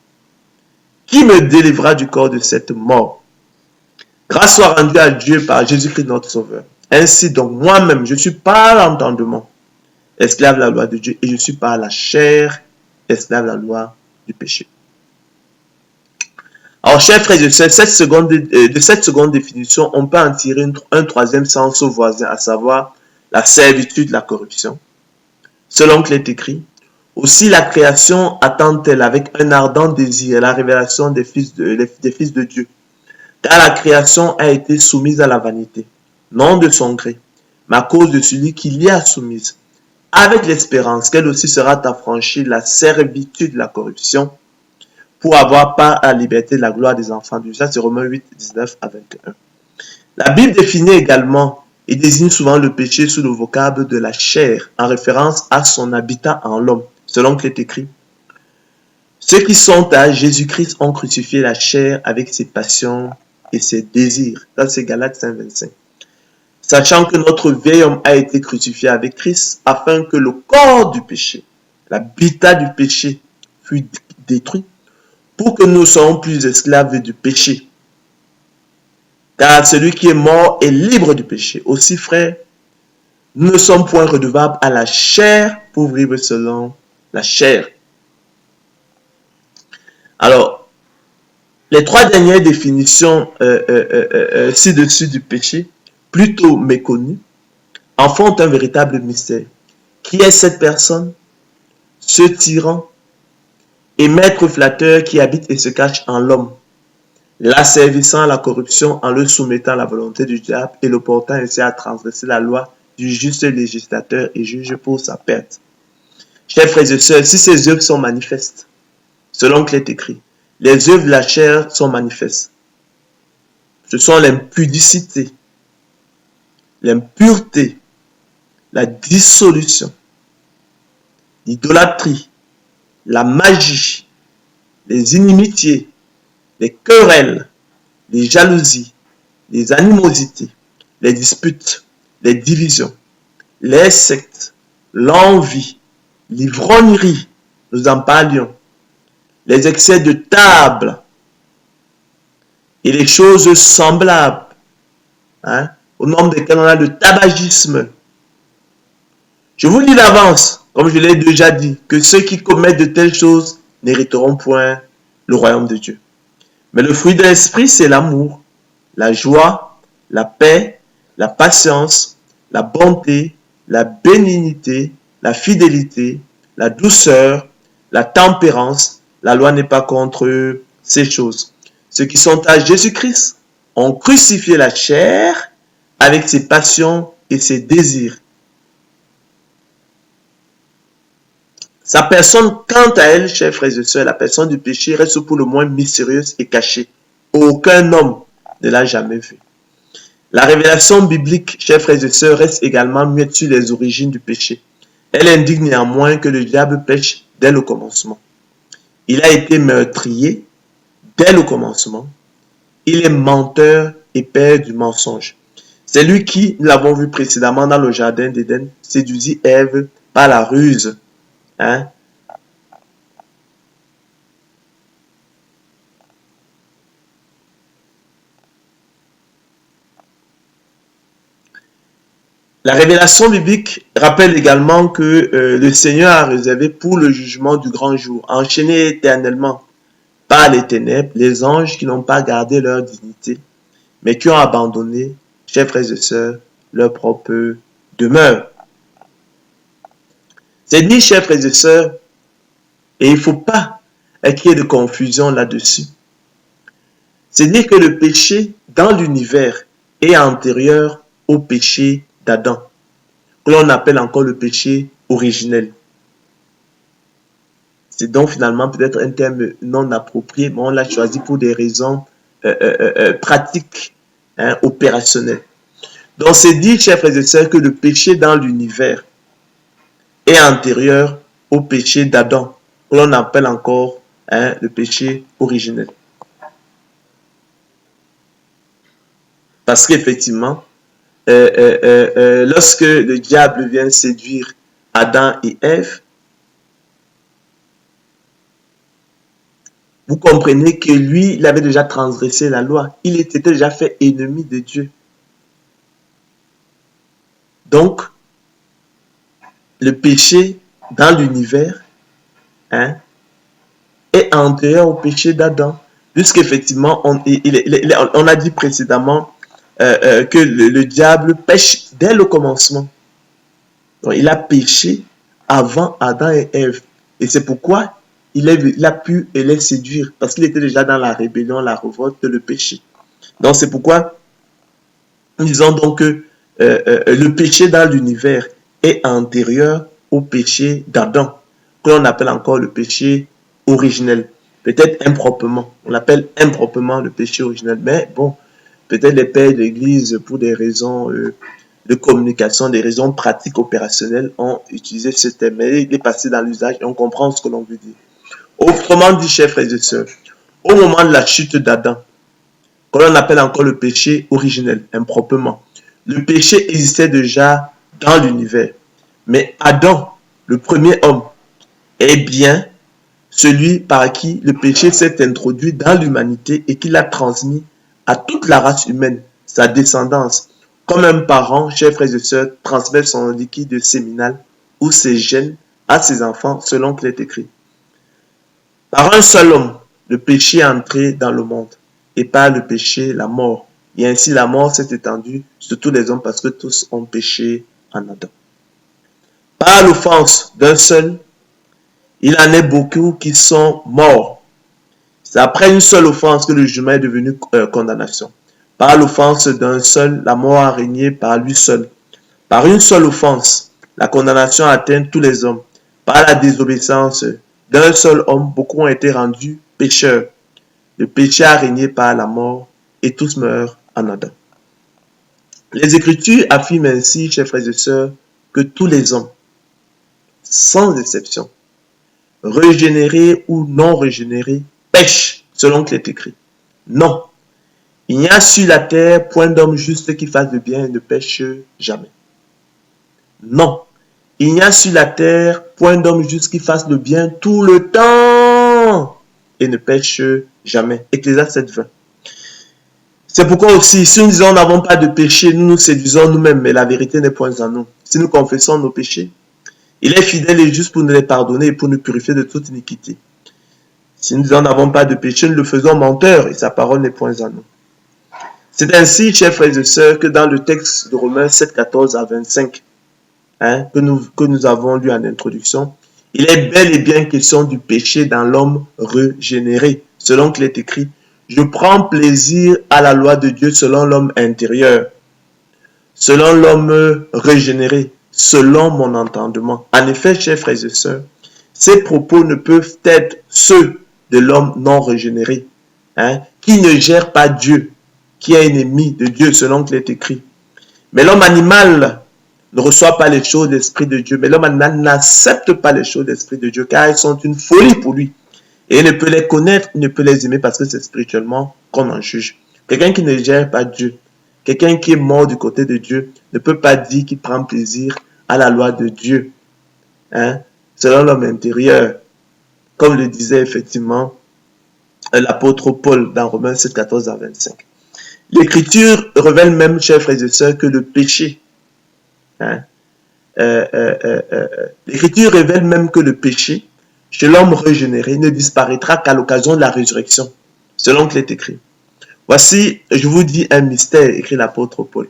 qui me délivrera du corps de cette mort? Grâce soit rendue à Dieu par Jésus-Christ notre Sauveur. Ainsi donc, moi-même, je suis par l'entendement, esclave de la loi de Dieu, et je suis par la chair, esclave de la loi du péché. Alors, chers frères et sœurs, de cette seconde définition, on peut en tirer un troisième sens au voisin, à savoir la servitude, la corruption. Selon qu'il est écrit, aussi la création attend-elle avec un ardent désir la révélation des fils de Dieu. Car la création a été soumise à la vanité, non de son gré, mais à cause de celui qui l'y a soumise, avec l'espérance qu'elle aussi sera affranchie de la servitude de la corruption pour avoir part à la liberté de la gloire des enfants de Dieu. Ça, c'est Romains 8, 19 à 21. La Bible définit également et désigne souvent le péché sous le vocable de la chair, en référence à son habitat en l'homme, selon qu'il est écrit. Ceux qui sont à Jésus-Christ ont crucifié la chair avec ses passions et ses désirs. Ça, c'est Galates 5, 25. Sachant que notre vieil homme a été crucifié avec Christ, afin que le corps du péché, l'habitat du péché, fût détruit, pour que nous ne soyons plus esclaves du péché. Car celui qui est mort est libre du péché. Aussi, frères, nous ne sommes point redevables à la chair pour vivre selon la chair. Alors, les trois dernières définitions ci-dessus du péché, plutôt méconnues, en font un véritable mystère. Qui est cette personne? Ce tyran et maître flatteur qui habite et se cache en l'homme, l'asservissant à la corruption en le soumettant à la volonté du diable et le portant ainsi à transgresser la loi du juste législateur et juge pour sa perte. Chers frères et sœurs, si ces œuvres sont manifestes, selon qu'il est écrit, les œuvres de la chair sont manifestes. Ce sont l'impudicité, l'impureté, la dissolution, l'idolâtrie, la magie, les inimitiés, les querelles, les jalousies, les animosités, les disputes, les divisions, les sectes, l'envie, l'ivrognerie, nous en parlions, les excès de table et les choses semblables, au nombre desquelles on a le tabagisme. Je vous dis d'avance, comme je l'ai déjà dit, que ceux qui commettent de telles choses n'hériteront point le royaume de Dieu. Mais le fruit de l'esprit, c'est l'amour, la joie, la paix, la patience, la bonté, la bénignité, la fidélité, la douceur, la tempérance. La loi n'est pas contre ces choses. Ceux qui sont à Jésus-Christ ont crucifié la chair avec ses passions et ses désirs. Sa personne, quant à elle, chers frères et sœurs, la personne du péché reste pour le moins mystérieuse et cachée. Aucun homme ne l'a jamais vue. La révélation biblique, chers frères et sœurs, reste également muette sur les origines du péché. Elle indique néanmoins que le diable pêche dès le commencement. Il a été meurtrier dès le commencement. Il est menteur et père du mensonge. C'est lui qui, nous l'avons vu précédemment dans le jardin d'Éden, séduisit Ève par la ruse. La révélation biblique rappelle également que le Seigneur a réservé pour le jugement du grand jour, enchaîné éternellement par les ténèbres, les anges qui n'ont pas gardé leur dignité, mais qui ont abandonné, chers frères et sœurs, leur propre demeure. C'est dit, chers frères et sœurs, et il ne faut pas qu'il y ait de confusion là-dessus. C'est dire que le péché dans l'univers est antérieur au péché d'Adam, que l'on appelle encore le péché originel. C'est donc finalement peut-être un terme non approprié, mais on l'a choisi pour des raisons pratiques, opérationnelles. Donc c'est dit, chers frères et sœurs, que le péché dans l'univers est antérieur au péché d'Adam, que l'on appelle encore le péché originel. Parce qu'effectivement, lorsque le diable vient séduire Adam et Ève, vous comprenez que lui, il avait déjà transgressé la loi. Il était déjà fait ennemi de Dieu. Donc, le péché dans l'univers est antérieur au péché d'Adam. Puisqu'effectivement, on a dit précédemment que le diable pêche dès le commencement. Donc, il a péché avant Adam et Ève. Et c'est pourquoi il a pu les séduire. Parce qu'il était déjà dans la rébellion, la révolte, le péché. Donc, c'est pourquoi nous disons donc que le péché dans l'univers est antérieur au péché d'Adam, que l'on appelle encore le péché originel. Peut-être improprement. On l'appelle improprement le péché originel. Mais bon, peut-être les pères de l'Église, pour des raisons de communication, des raisons pratiques opérationnelles, ont utilisé ce terme. Mais il est passé dans l'usage et on comprend ce que l'on veut dire. Autrement dit, chers frères et sœurs, au moment de la chute d'Adam, que l'on appelle encore le péché originel, improprement, le péché existait déjà dans l'univers. Mais Adam, le premier homme, est bien celui par qui le péché s'est introduit dans l'humanité et qui l'a transmis à toute la race humaine, sa descendance. Comme un parent, chers frères et sœurs, transmet son liquide séminal ou ses gènes à ses enfants selon qu'il est écrit. Par un seul homme, le péché est entré dans le monde et par le péché, la mort. Et ainsi la mort s'est étendue sur tous les hommes parce que tous ont péché en Adam. Par l'offense d'un seul, il en est beaucoup qui sont morts. C'est après une seule offense que le jugement est devenu condamnation. Par l'offense d'un seul, la mort a régné par lui seul. Par une seule offense, la condamnation atteint tous les hommes. Par la désobéissance d'un seul homme, beaucoup ont été rendus pécheurs. Le péché a régné par la mort et tous meurent en Adam. Les Écritures affirment ainsi, chers frères et sœurs, que tous les hommes, sans exception, régénérés ou non régénérés, pêchent, selon qu'il est écrit. Non, il n'y a sur la terre point d'homme juste qui fasse le bien et ne pêche jamais. Non, il n'y a sur la terre point d'homme juste qui fasse le bien tout le temps et ne pêche jamais. Ecclésiaste 7:20. C'est pourquoi aussi, si nous disons nous n'avons pas de péché, nous nous séduisons nous-mêmes, mais la vérité n'est point en nous. Si nous confessons nos péchés, il est fidèle et juste pour nous les pardonner et pour nous purifier de toute iniquité. Si nous disons nous n'avons pas de péché, nous le faisons menteur et sa parole n'est point en nous. C'est ainsi, chers frères et sœurs, que dans le texte de Romains 7, 14 à 25, que nous avons lu en introduction, il est bel et bien question du péché dans l'homme régénéré, selon qu'il est écrit. Je prends plaisir à la loi de Dieu selon l'homme intérieur, selon l'homme régénéré, selon mon entendement. En effet, chers frères et sœurs, ces propos ne peuvent être ceux de l'homme non régénéré, qui ne gère pas Dieu, qui est ennemi de Dieu selon qu'il est écrit. Mais l'homme animal ne reçoit pas les choses de l'Esprit de Dieu, mais l'homme animal n'accepte pas les choses de l'Esprit de Dieu, car elles sont une folie pour lui. Et il ne peut les connaître, il ne peut les aimer parce que c'est spirituellement qu'on en juge. Quelqu'un qui ne gère pas Dieu, quelqu'un qui est mort du côté de Dieu, ne peut pas dire qu'il prend plaisir à la loi de Dieu, selon l'homme intérieur, comme le disait effectivement l'apôtre Paul dans Romains 7, 14 à 25. L'Écriture révèle même, chers frères et sœurs, que le péché, l'Écriture révèle même que le péché, chez l'homme régénéré, ne disparaîtra qu'à l'occasion de la résurrection, selon qu'il est écrit. Voici, je vous dis un mystère, écrit l'apôtre Paul.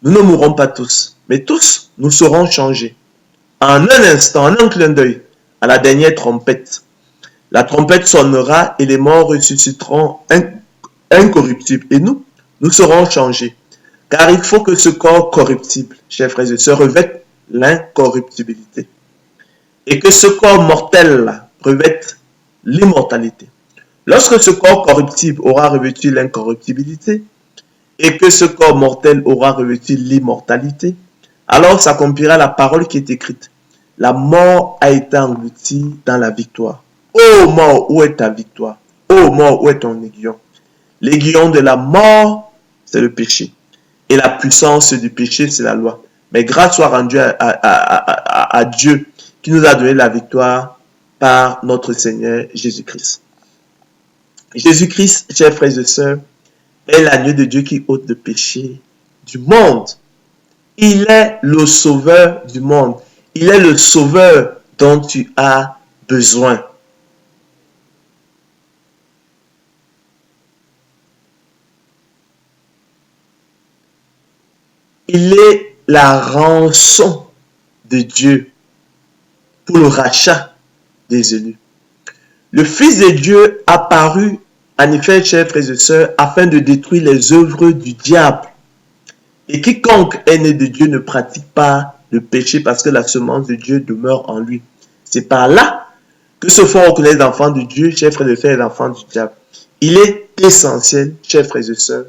Nous ne mourrons pas tous, mais tous, nous serons changés. En un instant, en un clin d'œil, à la dernière trompette. La trompette sonnera et les morts ressusciteront incorruptibles. Et nous serons changés. Car il faut que ce corps corruptible, chers frères et sœurs, revête l'incorruptibilité. Et que ce corps mortel revête l'immortalité. Lorsque ce corps corruptible aura revêtu l'incorruptibilité et que ce corps mortel aura revêtu l'immortalité, alors s'accomplira la parole qui est écrite. La mort a été engloutie dans la victoire. Ô mort, où est ta victoire? Ô mort, où est ton aiguillon? L'aiguillon de la mort, c'est le péché. Et la puissance du péché, c'est la loi. Mais grâce soit rendue à Dieu qui nous a donné la victoire par notre Seigneur Jésus-Christ. Jésus-Christ, chers frères et sœurs, est l'agneau de Dieu qui ôte le péché du monde. Il est le sauveur du monde. Il est le sauveur dont tu as besoin. Il est la rançon de Dieu pour le rachat des élus. Le Fils de Dieu apparut, en effet, chers frères et sœurs, afin de détruire les œuvres du diable. Et quiconque est né de Dieu ne pratique pas le péché parce que la semence de Dieu demeure en lui. C'est par là que se font reconnaître les enfants de Dieu, chers frères et sœurs, les enfants du diable. Il est essentiel, chers frères et sœurs,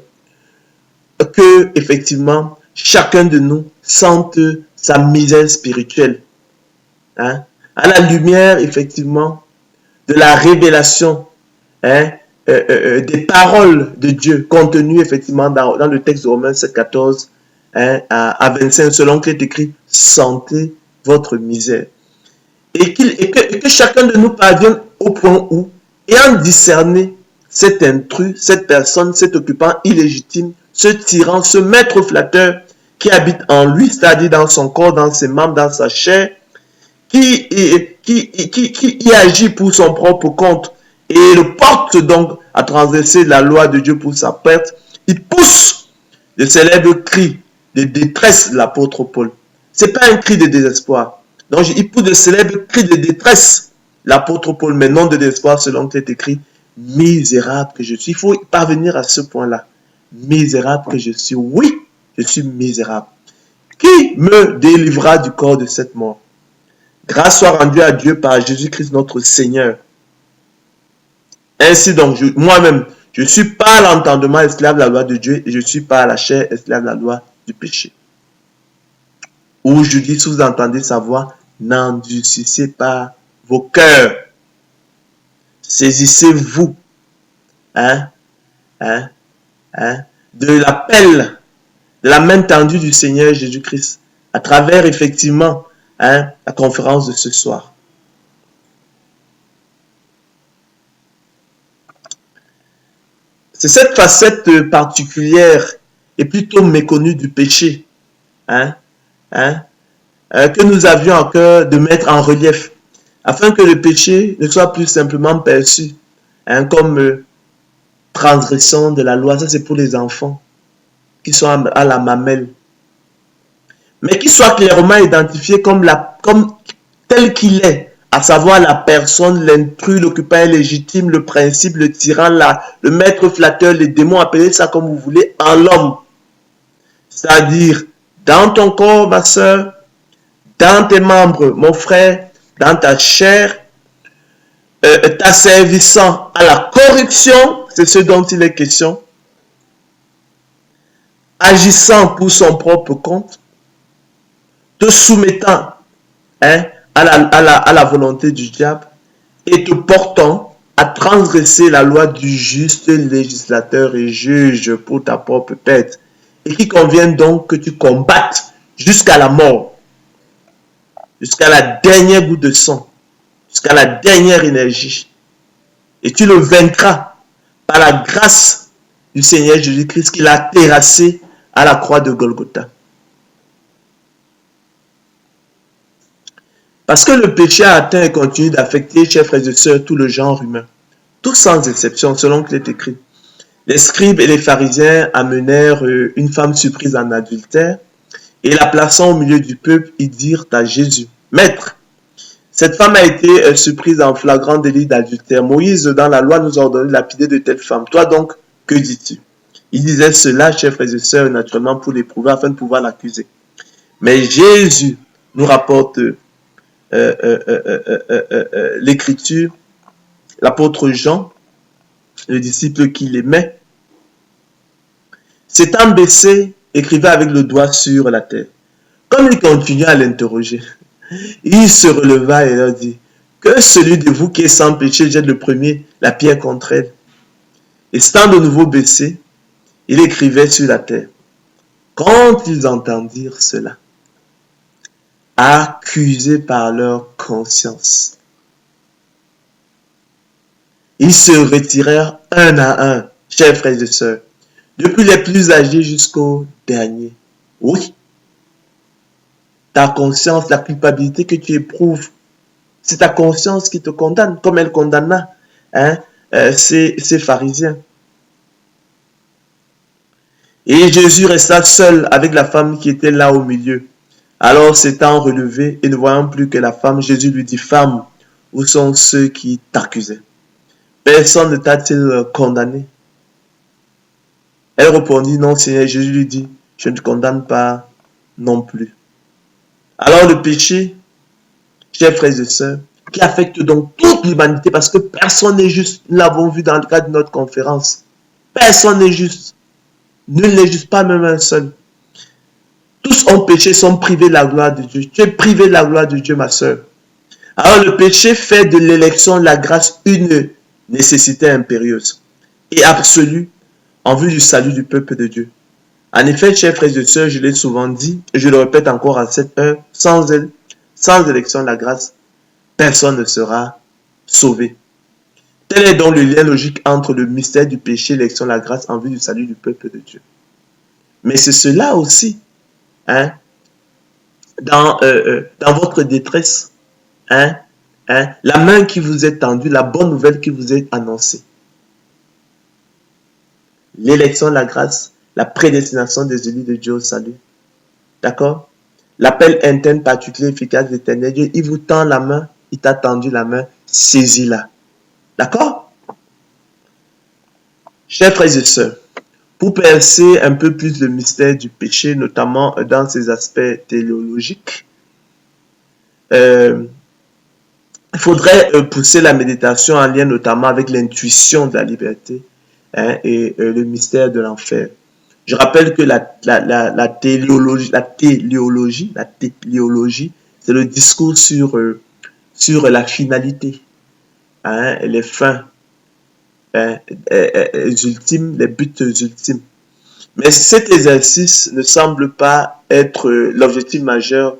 que effectivement chacun de nous sente sa misère spirituelle. Hein? À la lumière, effectivement, de la révélation, hein, des paroles de Dieu contenues effectivement dans le texte de Romains 7,14 hein, à 25, selon qu'il est écrit, sentez votre misère. Et que chacun de nous parvienne au point où, ayant discerné cet intrus, cette personne, cet occupant illégitime, ce tyran, ce maître flatteur qui habite en lui, c'est-à-dire dans son corps, dans ses membres, dans sa chair, qui agit pour son propre compte et le porte donc à transgresser la loi de Dieu pour sa perte, il pousse le célèbre cri de détresse de l'apôtre Paul. Ce n'est pas un cri de désespoir. Donc il pousse le célèbre cri de détresse de l'apôtre Paul, mais non de désespoir selon qu'il est écrit, misérable que je suis. Il faut parvenir à ce point-là. Misérable que je suis. Oui, je suis misérable. Qui me délivrera du corps de cette mort? Grâce soit rendue à Dieu par Jésus-Christ notre Seigneur. Ainsi donc, moi-même, je ne suis pas l'entendement esclave de la loi de Dieu et je ne suis pas la chair esclave de la loi du péché. Ou je dis, si vous entendez sa voix, n'endurcissez pas vos cœurs. Saisissez-vous de l'appel, de la main tendue du Seigneur Jésus-Christ à travers effectivement la conférence de ce soir. C'est cette facette particulière et plutôt méconnue du péché que nous avions à cœur de mettre en relief afin que le péché ne soit plus simplement perçu comme transgression de la loi. Ça, c'est pour les enfants qui sont à la mamelle. Mais qui soit clairement identifié comme tel qu'il est, à savoir la personne, l'intrus, l'occupant illégitime, le principe, le tyran, le maître flatteur, les démons, appelez ça comme vous voulez, en l'homme. C'est-à-dire, dans ton corps, ma soeur, dans tes membres, mon frère, dans ta chair, t'asservissant à la corruption, c'est ce dont il est question, agissant pour son propre compte, te soumettant à la volonté du diable et te portant à transgresser la loi du juste législateur et juge pour ta propre perte. Et qu'il convient donc que tu combattes jusqu'à la mort, jusqu'à la dernière goutte de sang, jusqu'à la dernière énergie. Et tu le vaincras par la grâce du Seigneur Jésus-Christ qui l'a terrassé à la croix de Golgotha. Parce que le péché a atteint et continue d'affecter, chers frères et sœurs, tout le genre humain. Tous sans exception, selon qu'il est écrit. Les scribes et les pharisiens amenèrent une femme surprise en adultère et la plaçant au milieu du peuple, ils dirent à Jésus, « Maître, cette femme a été surprise en flagrant délit d'adultère. Moïse, dans la loi, nous a ordonné de lapider de telle femme. Toi donc, que dis-tu » Il disait cela, chers frères et sœurs, naturellement pour l'éprouver afin de pouvoir l'accuser. Mais Jésus nous rapporte l'écriture, l'apôtre Jean, le disciple qu'il aimait, s'étant baissé, écrivait avec le doigt sur la terre. Comme il continuait à l'interroger, il se releva et leur dit, que celui de vous qui est sans péché jette le premier la pierre contre elle. Et s'étant de nouveau baissé, il écrivait sur la terre. Quand ils entendirent cela, accusés par leur conscience, ils se retirèrent un à un, chers frères et sœurs, depuis les plus âgés jusqu'aux derniers. Oui, ta conscience, la culpabilité que tu éprouves, c'est ta conscience qui te condamne, comme elle condamna ces pharisiens. Et Jésus resta seul avec la femme qui était là au milieu. Alors s'étant relevé et ne voyant plus que la femme, Jésus lui dit, « Femme, où sont ceux qui t'accusaient? Personne ne t'a-t-il condamné ?» Elle répondit, « Non, Seigneur. » Jésus lui dit, « Je ne te condamne pas non plus. Alors le péché, chers frères et sœurs, qui affecte donc toute l'humanité, parce que personne n'est juste, nous l'avons vu dans le cadre de notre conférence, personne n'est juste, nul n'est juste, pas même un seul. Tous ont péché, sont privés de la gloire de Dieu. Tu es privé de la gloire de Dieu, ma sœur. Alors le péché fait de l'élection de la grâce une nécessité impérieuse et absolue en vue du salut du peuple de Dieu. En effet, chers frères et sœurs, je l'ai souvent dit, et je le répète encore à cette heure, sans elle, sans élection de la grâce, personne ne sera sauvé. Tel est donc le lien logique entre le mystère du péché et l'élection de la grâce en vue du salut du peuple de Dieu. Mais c'est cela aussi, hein, dans votre détresse, hein, la main qui vous est tendue, la bonne nouvelle qui vous est annoncée. L'élection de la grâce, la prédestination des élus de Dieu au salut. D'accord? L'appel interne particulier, efficace, d'éternel Dieu, il vous tend la main, il t'a tendu la main, saisis-la. D'accord? Chers frères et sœurs, pour percer un peu plus le mystère du péché, notamment dans ses aspects téléologiques, il faudrait pousser la méditation en lien notamment avec l'intuition de la liberté, hein, et le mystère de l'enfer. Je rappelle que la téléologie, c'est le discours sur la finalité, hein, les fins ultimes, les buts ultimes. Mais cet exercice ne semble pas être l'objectif majeur.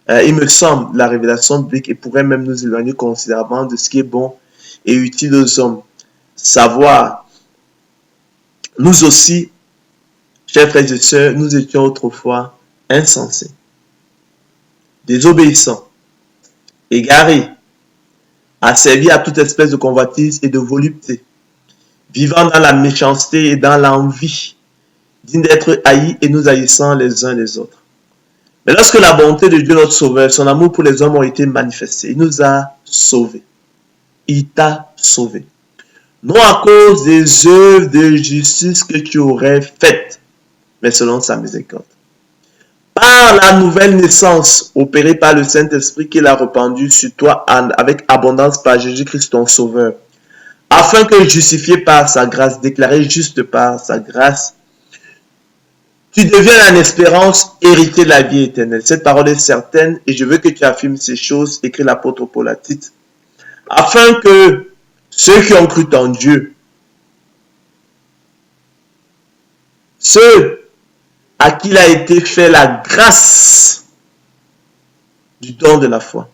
Il me semble, la révélation biblique, et pourrait même nous éloigner considérablement de ce qui est bon et utile aux hommes. Savoir, nous aussi, chers frères et sœurs, nous étions autrefois insensés, désobéissants, égarés, asservis à toute espèce de convoitise et de volupté, vivant dans la méchanceté et dans l'envie, dignes d'être haïs et nous haïssant les uns les autres. Mais lorsque la bonté de Dieu notre Sauveur, son amour pour les hommes ont été manifestés, il nous a sauvés. Il t'a sauvé. Non à cause des œuvres de justice que tu aurais faites, mais selon sa miséricorde. Par la nouvelle naissance opérée par le Saint-Esprit qu'il a répandu sur toi avec abondance par Jésus-Christ ton Sauveur, afin que justifié par sa grâce, déclaré juste par sa grâce, tu deviens en espérance héritier de la vie éternelle. Cette parole est certaine et je veux que tu affirmes ces choses, écrit l'apôtre Paul à Tite, afin que ceux qui ont cru en Dieu, ceux à qui il a été fait la grâce du don de la foi,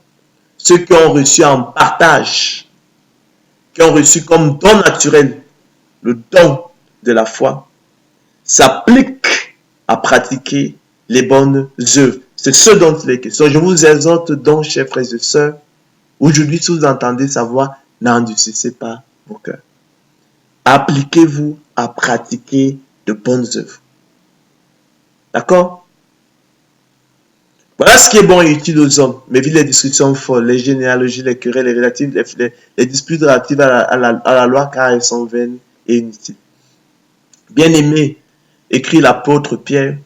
ceux qui ont reçu en partage, qui ont reçu comme don naturel le don de la foi, s'appliquent à pratiquer les bonnes œuvres. C'est ce dont il est question. Je vous exhorte donc, chers frères et sœurs, aujourd'hui, si vous entendez sa voix, n'endurcissez pas vos cœurs. Appliquez-vous à pratiquer de bonnes œuvres. D'accord? Voilà ce qui est bon et utile aux hommes. Mais vu les discussions folles, les généalogies, les querelles, les disputes relatives à la loi, car elles sont vaines et inutiles. Bien-aimés, écrit l'apôtre Pierre,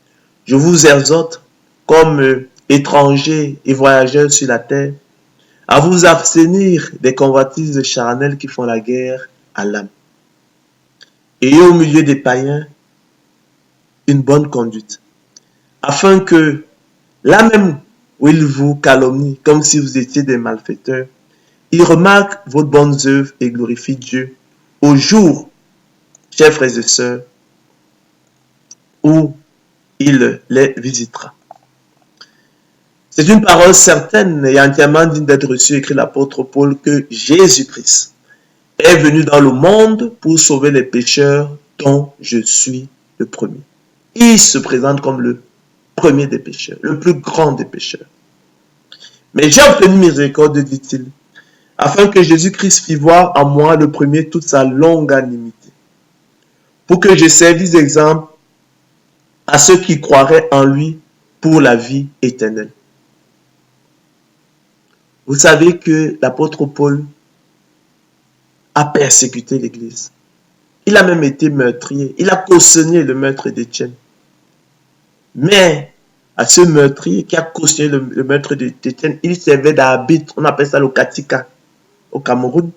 je vous exhorte, comme étrangers et voyageurs sur la terre, à vous abstenir des convoitises charnelles qui font la guerre à l'âme. Ayez au milieu des païens une bonne conduite, afin que, là même où ils vous calomnient, comme si vous étiez des malfaiteurs, ils remarquent vos bonnes œuvres et glorifient Dieu au jour, chers frères et sœurs, où il les visitera. C'est une parole certaine et entièrement digne d'être reçue, écrit l'apôtre Paul, que Jésus-Christ est venu dans le monde pour sauver les pécheurs dont je suis le premier. Il se présente comme le premier des pécheurs, le plus grand des pécheurs. Mais j'ai obtenu miséricorde, dit-il, afin que Jésus-Christ fît voir en moi le premier toute sa longanimité, pour que je servisse d'exemple à ceux qui croiraient en lui pour la vie éternelle. Vous savez que l'apôtre Paul a persécuté l'Église. Il a même été meurtrier. Il a cautionné le meurtre d'Étienne. Mais à ce meurtrier qui a cautionné le meurtre d'Étienne. Il servait d'arbitre, on appelle ça le Katika au Cameroun.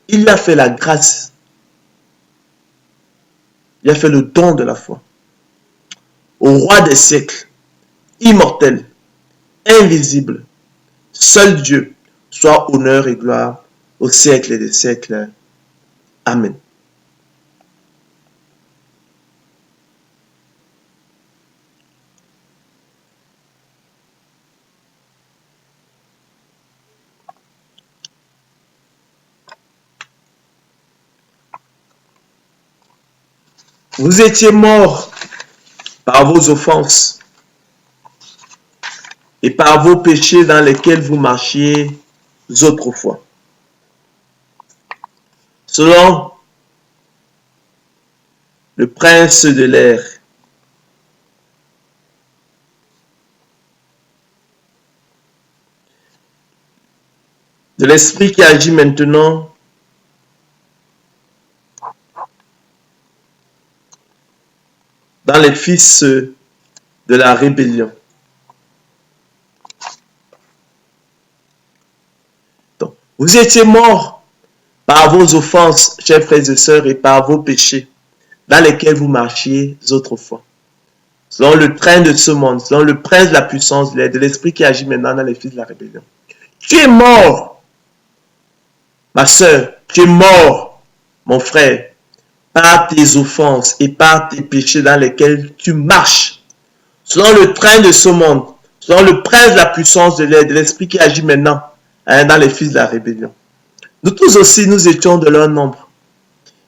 Il lui a fait la grâce. Il a fait le don de la foi. Au roi des siècles, immortel, invisible, seul Dieu, soit honneur et gloire au siècle et des siècles. Amen. Vous étiez morts par vos offenses et par vos péchés dans lesquels vous marchiez autrefois. Selon le prince de l'air, de l'esprit qui agit maintenant dans les fils de la rébellion. Donc, vous étiez morts par vos offenses, chers frères et sœurs, et par vos péchés, dans lesquels vous marchiez autrefois. Selon le train de ce monde, selon le prince de la puissance de l'esprit qui agit maintenant dans les fils de la rébellion. Tu es mort, ma sœur, tu es mort, mon frère, par tes offenses et par tes péchés dans lesquels tu marches. Selon le train de ce monde, selon le prince de la puissance de l'esprit qui agit maintenant dans les fils de la rébellion. Nous tous aussi, nous étions de leur nombre.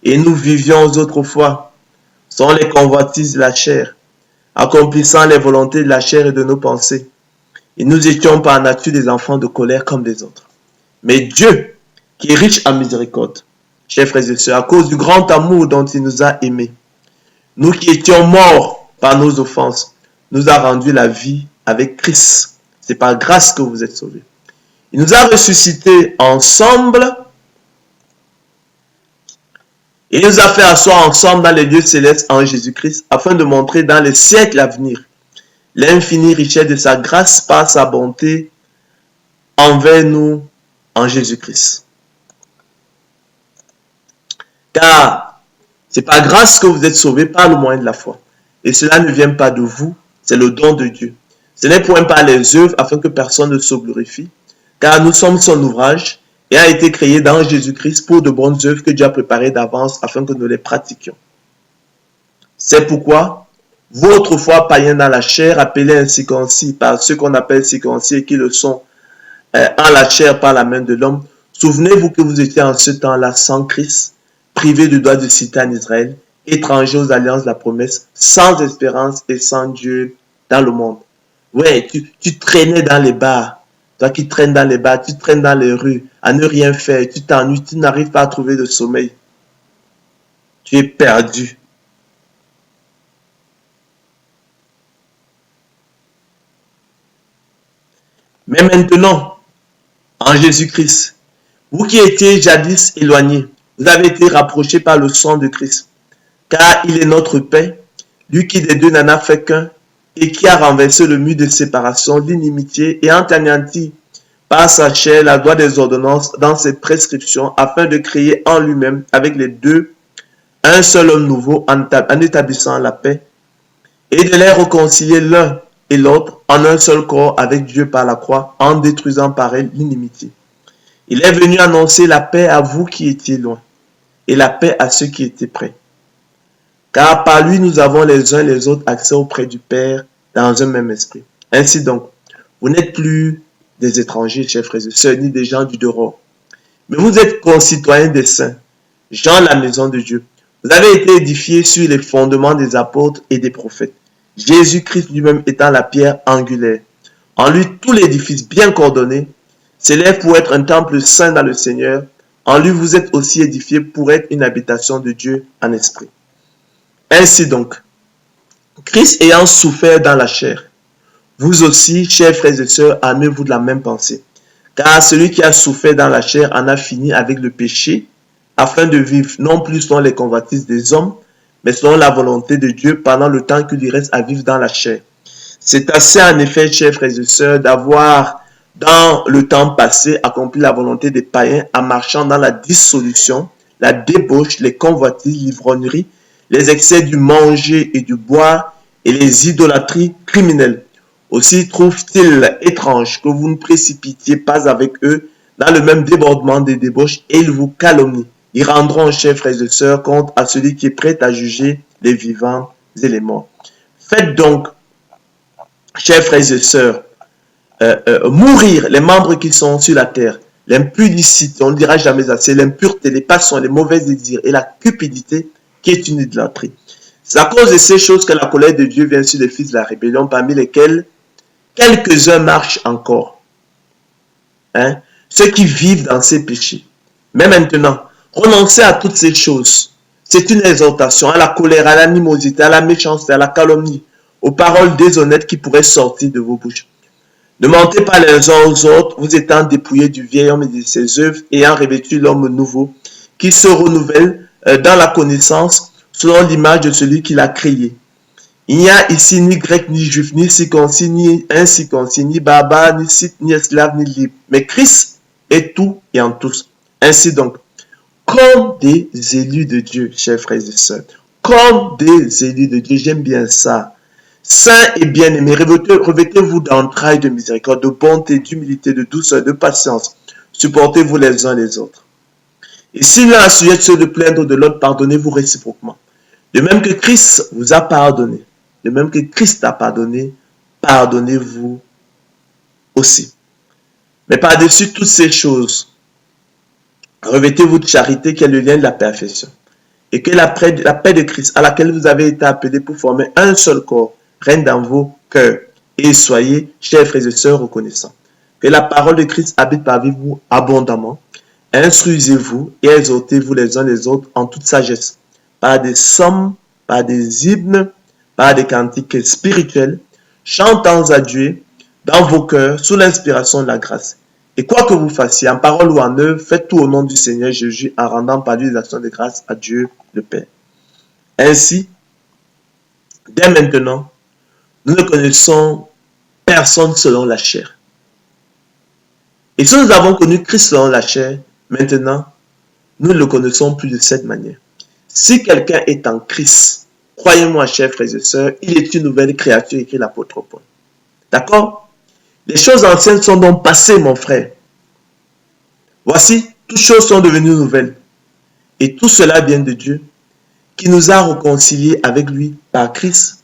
Et nous vivions autrefois, selon les convoitises de la chair, accomplissant les volontés de la chair et de nos pensées. Et nous étions par nature des enfants de colère comme les autres. Mais Dieu, qui est riche en miséricorde, chers frères et sœurs, à cause du grand amour dont il nous a aimés, nous qui étions morts par nos offenses, nous a rendu la vie avec Christ. C'est par grâce que vous êtes sauvés. Il nous a ressuscités ensemble et il nous a fait asseoir ensemble dans les lieux célestes en Jésus-Christ afin de montrer dans les siècles à venir l'infinie richesse de sa grâce par sa bonté envers nous en Jésus-Christ. Car c'est par grâce que vous êtes sauvés par le moyen de la foi. Et cela ne vient pas de vous, c'est le don de Dieu. Ce n'est point par les œuvres afin que personne ne se glorifie, car nous sommes son ouvrage et a été créé dans Jésus-Christ pour de bonnes œuvres que Dieu a préparées d'avance afin que nous les pratiquions. C'est pourquoi, vous autrefois païens dans la chair, appelés incirconcis par ceux qu'on appelle circoncis et qui le sont en la chair par la main de l'homme, souvenez-vous que vous étiez en ce temps-là sans Christ, privés du droit de cité en Israël, étrangers aux alliances de la promesse, sans espérance et sans Dieu dans le monde. Ouais, tu traînais dans les bars. Toi qui traînes dans les bars, tu traînes dans les rues, à ne rien faire, tu t'ennuies, tu n'arrives pas à trouver de sommeil. Tu es perdu. Mais maintenant, en Jésus-Christ, vous qui étiez jadis éloignés, vous avez été rapprochés par le sang de Christ. Car il est notre paix, lui qui des deux n'en a fait qu'un, et qui a renversé le mur de séparation, l'inimitié, et anéanti par sa chair la loi des ordonnances dans ses prescriptions, afin de créer en lui-même, avec les deux, un seul homme nouveau en établissant la paix, et de les réconcilier l'un et l'autre en un seul corps avec Dieu par la croix, en détruisant par elle l'inimitié. Il est venu annoncer la paix à vous qui étiez loin, et la paix à ceux qui étaient près. Car par lui nous avons les uns les autres accès auprès du Père dans un même esprit. Ainsi donc, vous n'êtes plus des étrangers, chers frères et sœurs, ni des gens du dehors, mais vous êtes concitoyens des saints, gens de la maison de Dieu. Vous avez été édifiés sur les fondements des apôtres et des prophètes, Jésus-Christ lui-même étant la pierre angulaire. En lui, tout l'édifice bien coordonné s'élève pour être un temple saint dans le Seigneur. En lui, vous êtes aussi édifiés pour être une habitation de Dieu en esprit. Ainsi donc, Christ ayant souffert dans la chair, vous aussi, chers frères et sœurs, armez-vous de la même pensée. Car celui qui a souffert dans la chair en a fini avec le péché, afin de vivre non plus selon les convoitises des hommes, mais selon la volonté de Dieu pendant le temps qu'il lui reste à vivre dans la chair. C'est assez en effet, chers frères et sœurs, d'avoir dans le temps passé accompli la volonté des païens en marchant dans la dissolution, la débauche, les convoitises, l'ivrognerie, les excès du manger et du boire et les idolâtries criminelles. Aussi trouve-t-il étrange que vous ne précipitiez pas avec eux dans le même débordement des débauches et ils vous calomnient. Ils rendront, chers frères et sœurs, compte à celui qui est prêt à juger les vivants et les morts. Faites donc, chers frères et sœurs, mourir les membres qui sont sur la terre, l'impudicité, on ne dira jamais assez, l'impureté, les passions, les mauvais désirs et la cupidité qui est une idolâtrie. C'est à cause de ces choses que la colère de Dieu vient sur les fils de la rébellion, parmi lesquels quelques-uns marchent encore. Ceux qui vivent dans ces péchés. Mais maintenant, renoncez à toutes ces choses. C'est une exhortation à la colère, à l'animosité, à la méchanceté, à la calomnie, aux paroles déshonnêtes qui pourraient sortir de vos bouches. Ne mentez pas les uns aux autres, vous étant dépouillés du vieil homme et de ses œuvres, ayant revêtu l'homme nouveau, qui se renouvelle dans la connaissance, selon l'image de celui qui l'a créé. Il n'y a ici ni grec, ni juif, ni circoncis, ni incirconcis, ni barbare, ni scythe, ni esclave, ni libre. Mais Christ est tout et en tous. Ainsi donc, comme des élus de Dieu, chers frères et sœurs, comme des élus de Dieu, j'aime bien ça. Saints et bien-aimés, revêtez-vous d'entrailles de miséricorde, de bonté, d'humilité, de douceur, de patience. Supportez-vous les uns les autres. Et si l'un a sujet ceux de plaindre de l'autre, pardonnez-vous réciproquement. De même que Christ vous a pardonné, de même que Christ a pardonné, pardonnez-vous aussi. Mais par-dessus toutes ces choses, revêtez-vous de charité qui est le lien de la perfection. Et que la paix de Christ, à laquelle vous avez été appelés pour former un seul corps, règne dans vos cœurs. Et soyez, chers frères et sœurs, reconnaissants. Que la parole de Christ habite parmi vous abondamment. Instruisez-vous et exhortez-vous les uns les autres en toute sagesse, par des psaumes, par des hymnes, par des cantiques spirituels, chantant à Dieu dans vos cœurs sous l'inspiration de la grâce. Et quoi que vous fassiez, en parole ou en œuvre, faites tout au nom du Seigneur Jésus en rendant par lui des actions de grâce à Dieu le Père. Ainsi, dès maintenant, nous ne connaissons personne selon la chair. Et si nous avons connu Christ selon la chair, maintenant, nous ne le connaissons plus de cette manière. Si quelqu'un est en Christ, croyez-moi, chers frères et sœurs, il est une nouvelle créature, écrit l'apôtre Paul. D'accord? Les choses anciennes sont donc passées, mon frère. Voici, toutes choses sont devenues nouvelles. Et tout cela vient de Dieu, qui nous a réconciliés avec lui par Christ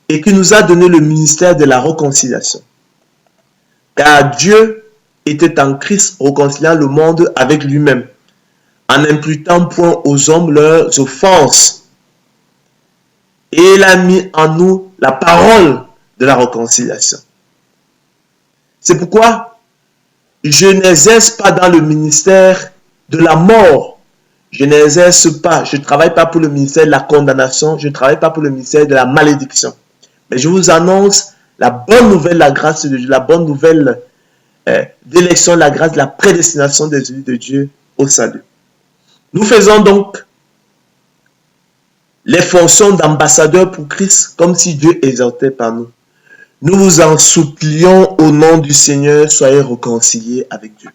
et qui nous a donné le ministère de la réconciliation. Car Dieu était en Christ réconciliant le monde avec lui-même, en n'imputant point aux hommes leurs offenses. Et il a mis en nous la parole de la réconciliation. C'est pourquoi je n'exerce pas dans le ministère de la mort. Je n'exerce pas, je ne travaille pas pour le ministère de la condamnation, je ne travaille pas pour le ministère de la malédiction. Mais je vous annonce la bonne nouvelle, la grâce de Dieu, la bonne nouvelle d'élection, la grâce, la prédestination des élus de Dieu au salut. Nous faisons donc les fonctions d'ambassadeurs pour Christ comme si Dieu exhortait par nous. Nous vous en supplions au nom du Seigneur, soyez réconciliés avec Dieu.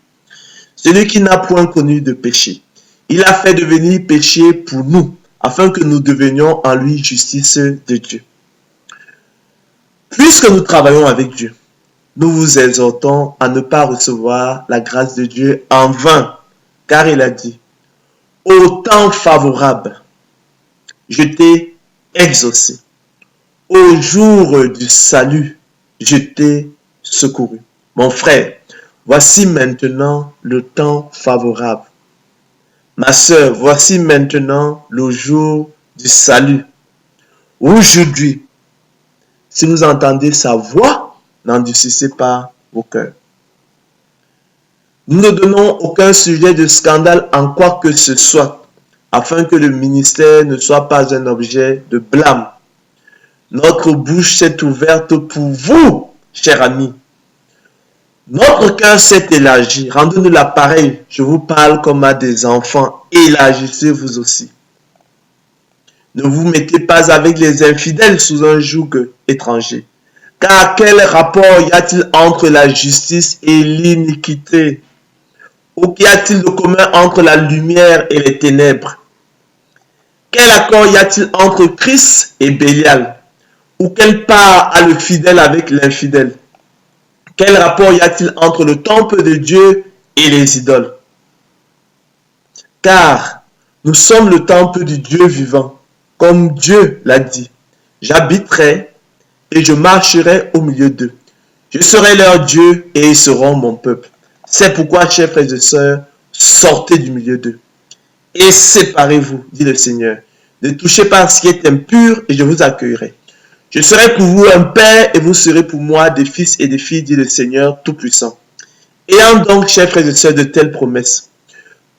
Celui qui n'a point connu de péché, il a fait devenir péché pour nous, afin que nous devenions en lui justice de Dieu. Puisque nous travaillons avec Dieu, nous vous exhortons à ne pas recevoir la grâce de Dieu en vain, car il a dit, au temps favorable, je t'ai exaucé. Au jour du salut, je t'ai secouru. Mon frère, voici maintenant le temps favorable. Ma sœur, voici maintenant le jour du salut. Aujourd'hui, si vous entendez sa voix, n'endurcissez pas vos cœurs. Nous ne donnons aucun sujet de scandale en quoi que ce soit, afin que le ministère ne soit pas un objet de blâme. Notre bouche s'est ouverte pour vous, chers amis. Notre cœur s'est élargi. Rendez-nous l'appareil. Je vous parle comme à des enfants. Élargissez-vous aussi. Ne vous mettez pas avec les infidèles sous un joug étranger. Car quel rapport y a-t-il entre la justice et l'iniquité? Ou qu'y a-t-il de commun entre la lumière et les ténèbres? Quel accord y a-t-il entre Christ et Bélial? Ou quelle part a le fidèle avec l'infidèle? Quel rapport y a-t-il entre le temple de Dieu et les idoles? Car nous sommes le temple du Dieu vivant, comme Dieu l'a dit. J'habiterai et je marcherai au milieu d'eux. Je serai leur Dieu et ils seront mon peuple. C'est pourquoi, chers frères et sœurs, sortez du milieu d'eux et séparez-vous, dit le Seigneur. Ne touchez pas à ce qui est impur et je vous accueillerai. Je serai pour vous un père et vous serez pour moi des fils et des filles, dit le Seigneur Tout-Puissant. Ayant donc, chers frères et sœurs, de telles promesses,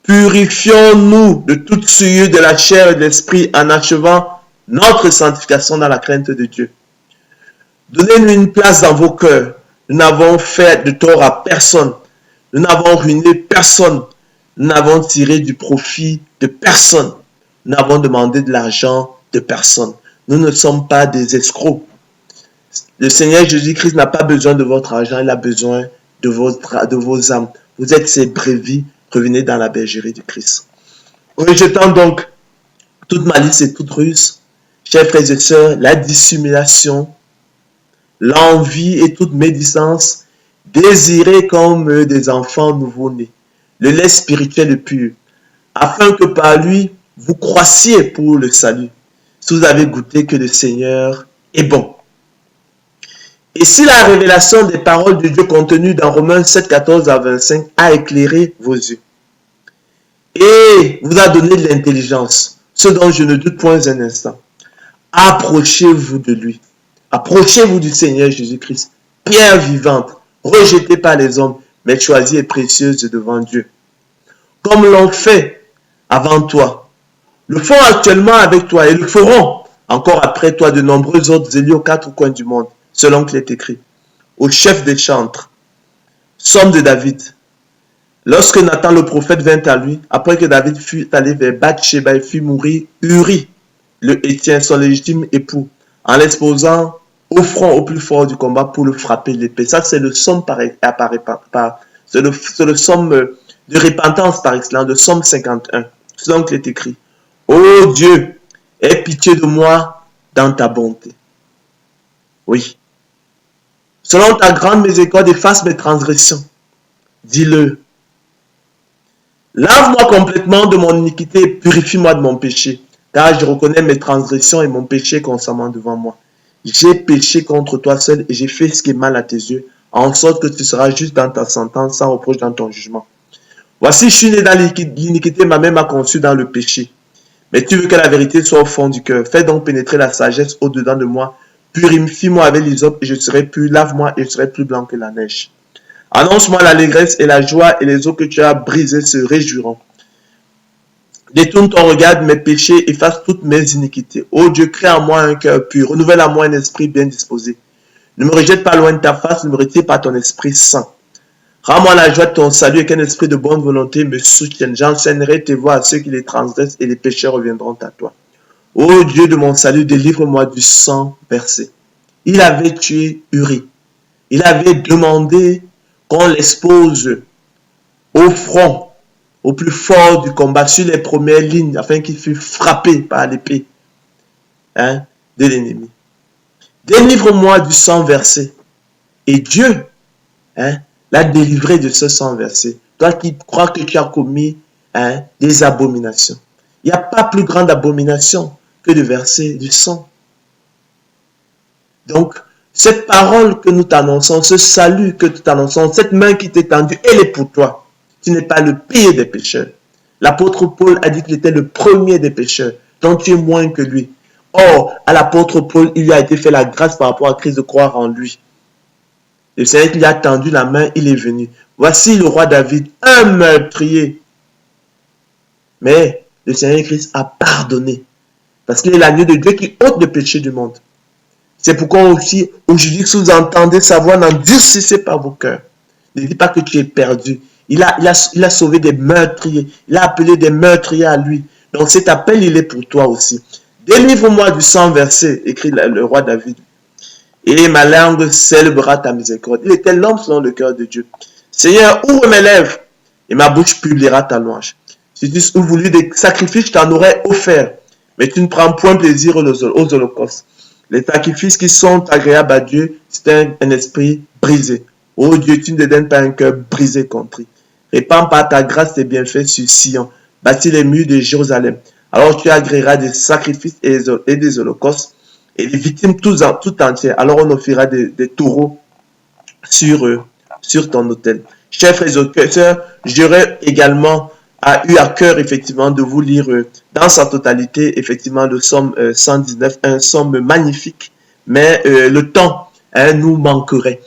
purifions-nous de toute souillure de la chair et de l'esprit en achevant notre sanctification dans la crainte de Dieu. Donnez-nous une place dans vos cœurs. Nous n'avons fait de tort à personne. Nous n'avons ruiné personne. Nous n'avons tiré du profit de personne. Nous n'avons demandé de l'argent de personne. Nous ne sommes pas des escrocs. Le Seigneur Jésus-Christ n'a pas besoin de votre argent, il a besoin de vos âmes. Vous êtes ses brebis, revenez dans la bergerie du Christ. Rejetant donc toute malice et toute ruse, chers frères et sœurs, la dissimulation, l'envie et toute médisance, désirez comme des enfants nouveau-nés, le lait spirituel et pur, afin que par lui, vous croissiez pour le salut, si vous avez goûté que le Seigneur est bon. Et si la révélation des paroles de Dieu contenues dans Romains 7, 14 à 25 a éclairé vos yeux et vous a donné de l'intelligence, ce dont je ne doute point un instant, approchez-vous de lui. Approchez-vous du Seigneur Jésus-Christ, pierre vivante, rejetée par les hommes, mais choisie et précieuse devant Dieu. Comme l'ont fait avant toi, le font actuellement avec toi et le feront encore après toi de nombreux autres élus aux quatre coins du monde, selon qu'il est écrit. Au chef des chantres, Somme de David. Lorsque Nathan le prophète vint à lui, après que David fut allé vers Bathsheba et fut mourir, Uri, le Héthien, son légitime époux, en l'exposant au front au plus fort du combat pour le frapper de l'épée. Ça, c'est le somme c'est le somme de repentance par excellence, le somme 51. C'est donc qu'il est écrit. Ô Dieu, aie pitié de moi dans ta bonté. Oui. Selon ta grande miséricorde, efface mes transgressions. Dis-le. Lave-moi complètement de mon iniquité et purifie-moi de mon péché, car je reconnais mes transgressions et mon péché constamment devant moi. J'ai péché contre toi seul et j'ai fait ce qui est mal à tes yeux, en sorte que tu seras juste dans ta sentence, sans reproche dans ton jugement. Voici, je suis né dans l'iniquité, ma mère m'a conçu dans le péché. Mais tu veux que la vérité soit au fond du cœur. Fais donc pénétrer la sagesse au-dedans de moi. Purifie-moi avec l'hysope et je serai pur. Lave-moi et je serai plus blanc que la neige. Annonce-moi l'allégresse et la joie et les eaux que tu as brisées se réjouiront. Détourne ton regard de mes péchés, efface toutes mes iniquités. Ô Dieu, crée en moi un cœur pur, renouvelle en moi un esprit bien disposé. Ne me rejette pas loin de ta face, ne me retire pas ton esprit saint. Rends-moi la joie de ton salut et qu'un esprit de bonne volonté me soutienne. J'enseignerai tes voies à ceux qui les transgressent et les pécheurs reviendront à toi. Ô Dieu de mon salut, délivre-moi du sang versé. Il avait tué Uri. Il avait demandé qu'on l'expose au front, au plus fort du combat, sur les premières lignes, afin qu'il fût frappé par l'épée de l'ennemi. Délivre-moi du sang versé. Et Dieu l'a délivré de ce sang versé. Toi qui crois que tu as commis des abominations. Il n'y a pas plus grande abomination que de verser du sang. Donc, cette parole que nous t'annonçons, ce salut que nous t'annonçons, cette main qui t'est tendue, elle est pour toi. Tu n'es pas le pire des pécheurs. L'apôtre Paul a dit qu'il était le premier des pécheurs, donc tu es moins que lui. Or, à l'apôtre Paul, il lui a été fait la grâce par rapport à Christ de croire en lui. Le Seigneur lui a tendu la main, il est venu. Voici le roi David, un meurtrier. Mais le Seigneur Christ a pardonné. Parce qu'il est l'agneau de Dieu qui ôte le péché du monde. C'est pourquoi aussi, aujourd'hui, si vous entendez sa voix, n'endurcissez pas vos cœurs. Ne dites pas que tu es perdu. Il a sauvé des meurtriers. Il a appelé des meurtriers à lui. Donc cet appel, il est pour toi aussi. Délivre-moi du sang versé, écrit le roi David, et ma langue célébrera ta miséricorde. Il était l'homme selon le cœur de Dieu. Seigneur, ouvre mes lèvres, et ma bouche publiera ta louange. Si tu eûs voulu des sacrifices, je t'en aurais offert, mais tu ne prends point plaisir aux holocaustes. Les sacrifices qui sont agréables à Dieu, c'est un esprit brisé. Ô Dieu, tu ne dédaignes pas un cœur brisé, contrit. Répands par ta grâce tes bienfaits sur Sion. Bâtis les murs de Jérusalem. Alors tu agréeras des sacrifices et des holocaustes et des victimes tout entières. Alors on offrira des taureaux sur ton autel. Chers frères et sœurs, j'aurais également eu à cœur effectivement de vous lire dans sa totalité effectivement le psaume 119, un psaume magnifique, mais le temps nous manquerait.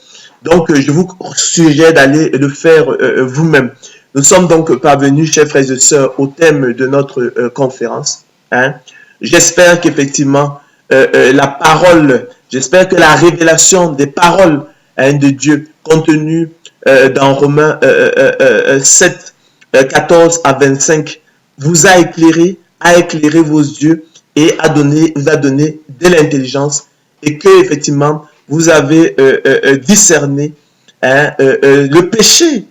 Donc je vous suggère d'aller le faire vous-même. Nous sommes donc parvenus, chers frères et sœurs, au thème de notre conférence. J'espère qu'effectivement la parole, j'espère que la révélation des paroles de Dieu contenues dans Romains 7, 14 à 25 vous a éclairé vos yeux et vous a donné de l'intelligence et que effectivement vous avez discerné le péché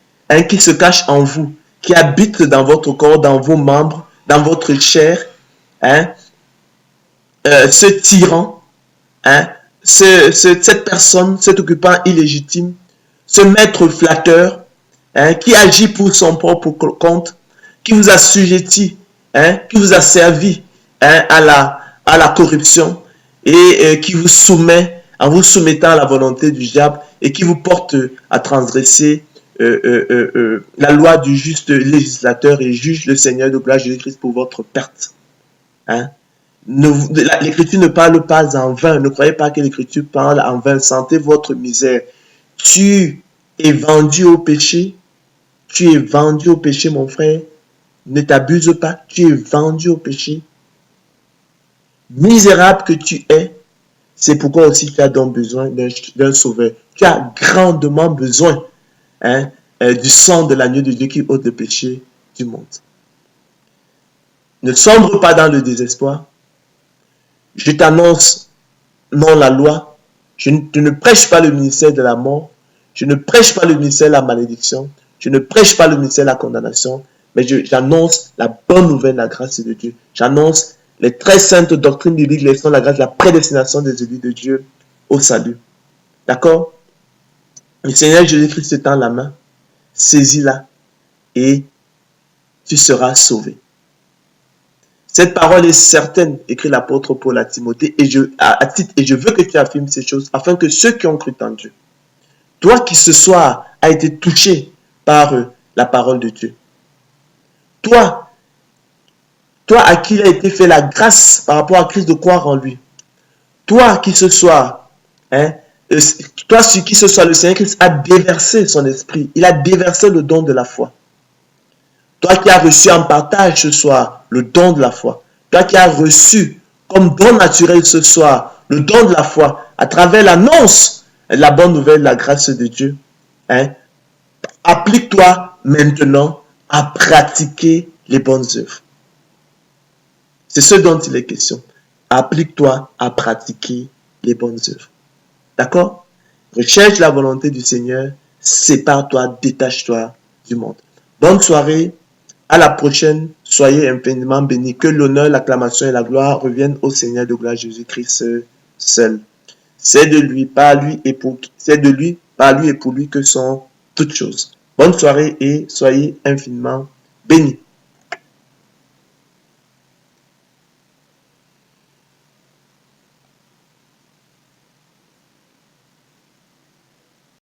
qui se cache en vous, qui habite dans votre corps, dans vos membres, dans votre chair, ce tyran, cette personne, cet occupant illégitime, ce maître flatteur, qui agit pour son propre compte, qui vous a sujetti, qui vous a servi à la corruption et qui vous soumet en vous soumettant à la volonté du diable et qui vous porte à transgresser la loi du juste législateur et juge le Seigneur de gloire Jésus-Christ pour votre perte. L'Écriture ne parle pas en vain. Ne croyez pas que l'Écriture parle en vain. Sentez votre misère. Tu es vendu au péché. Tu es vendu au péché, mon frère. Ne t'abuse pas. Tu es vendu au péché. Misérable que tu es, c'est pourquoi aussi tu as donc besoin d'un sauveur. Tu as grandement besoin du sang de l'agneau de Dieu qui ôte le péché du monde. Ne sombre pas dans le désespoir. Je t'annonce non la loi. Je ne prêche pas le ministère de la mort. Je ne prêche pas le ministère de la malédiction. Je ne prêche pas le ministère de la condamnation. Mais j'annonce la bonne nouvelle, la grâce de Dieu. J'annonce les très saintes doctrines bibliques, les sons de la grâce, la prédestination des élus de Dieu au salut. D'accord? Le Seigneur Jésus-Christ te tend la main. Saisis-la et tu seras sauvé. Cette parole est certaine, écrit l'apôtre Paul à Timothée, et je veux que tu affirmes ces choses, afin que ceux qui ont cru en Dieu, toi qui ce soir a été touché par la parole de Dieu, toi à qui il a été fait la grâce par rapport à Christ de croire en lui, toi qui ce soir, toi sur qui ce soir le Seigneur Christ a déversé son esprit, il a déversé le don de la foi. Toi qui as reçu en partage ce soir le don de la foi. Toi qui as reçu comme don naturel ce soir le don de la foi à travers l'annonce de la bonne nouvelle, la grâce de Dieu. Applique-toi maintenant à pratiquer les bonnes œuvres. C'est ce dont il est question. Applique-toi à pratiquer les bonnes œuvres. D'accord? Recherche la volonté du Seigneur. Sépare-toi, détache-toi du monde. Bonne soirée. À la prochaine, soyez infiniment bénis. Que l'honneur, l'acclamation et la gloire reviennent au Seigneur de gloire Jésus-Christ seul. C'est de lui, par lui et pour lui que sont toutes choses. Bonne soirée et soyez infiniment bénis.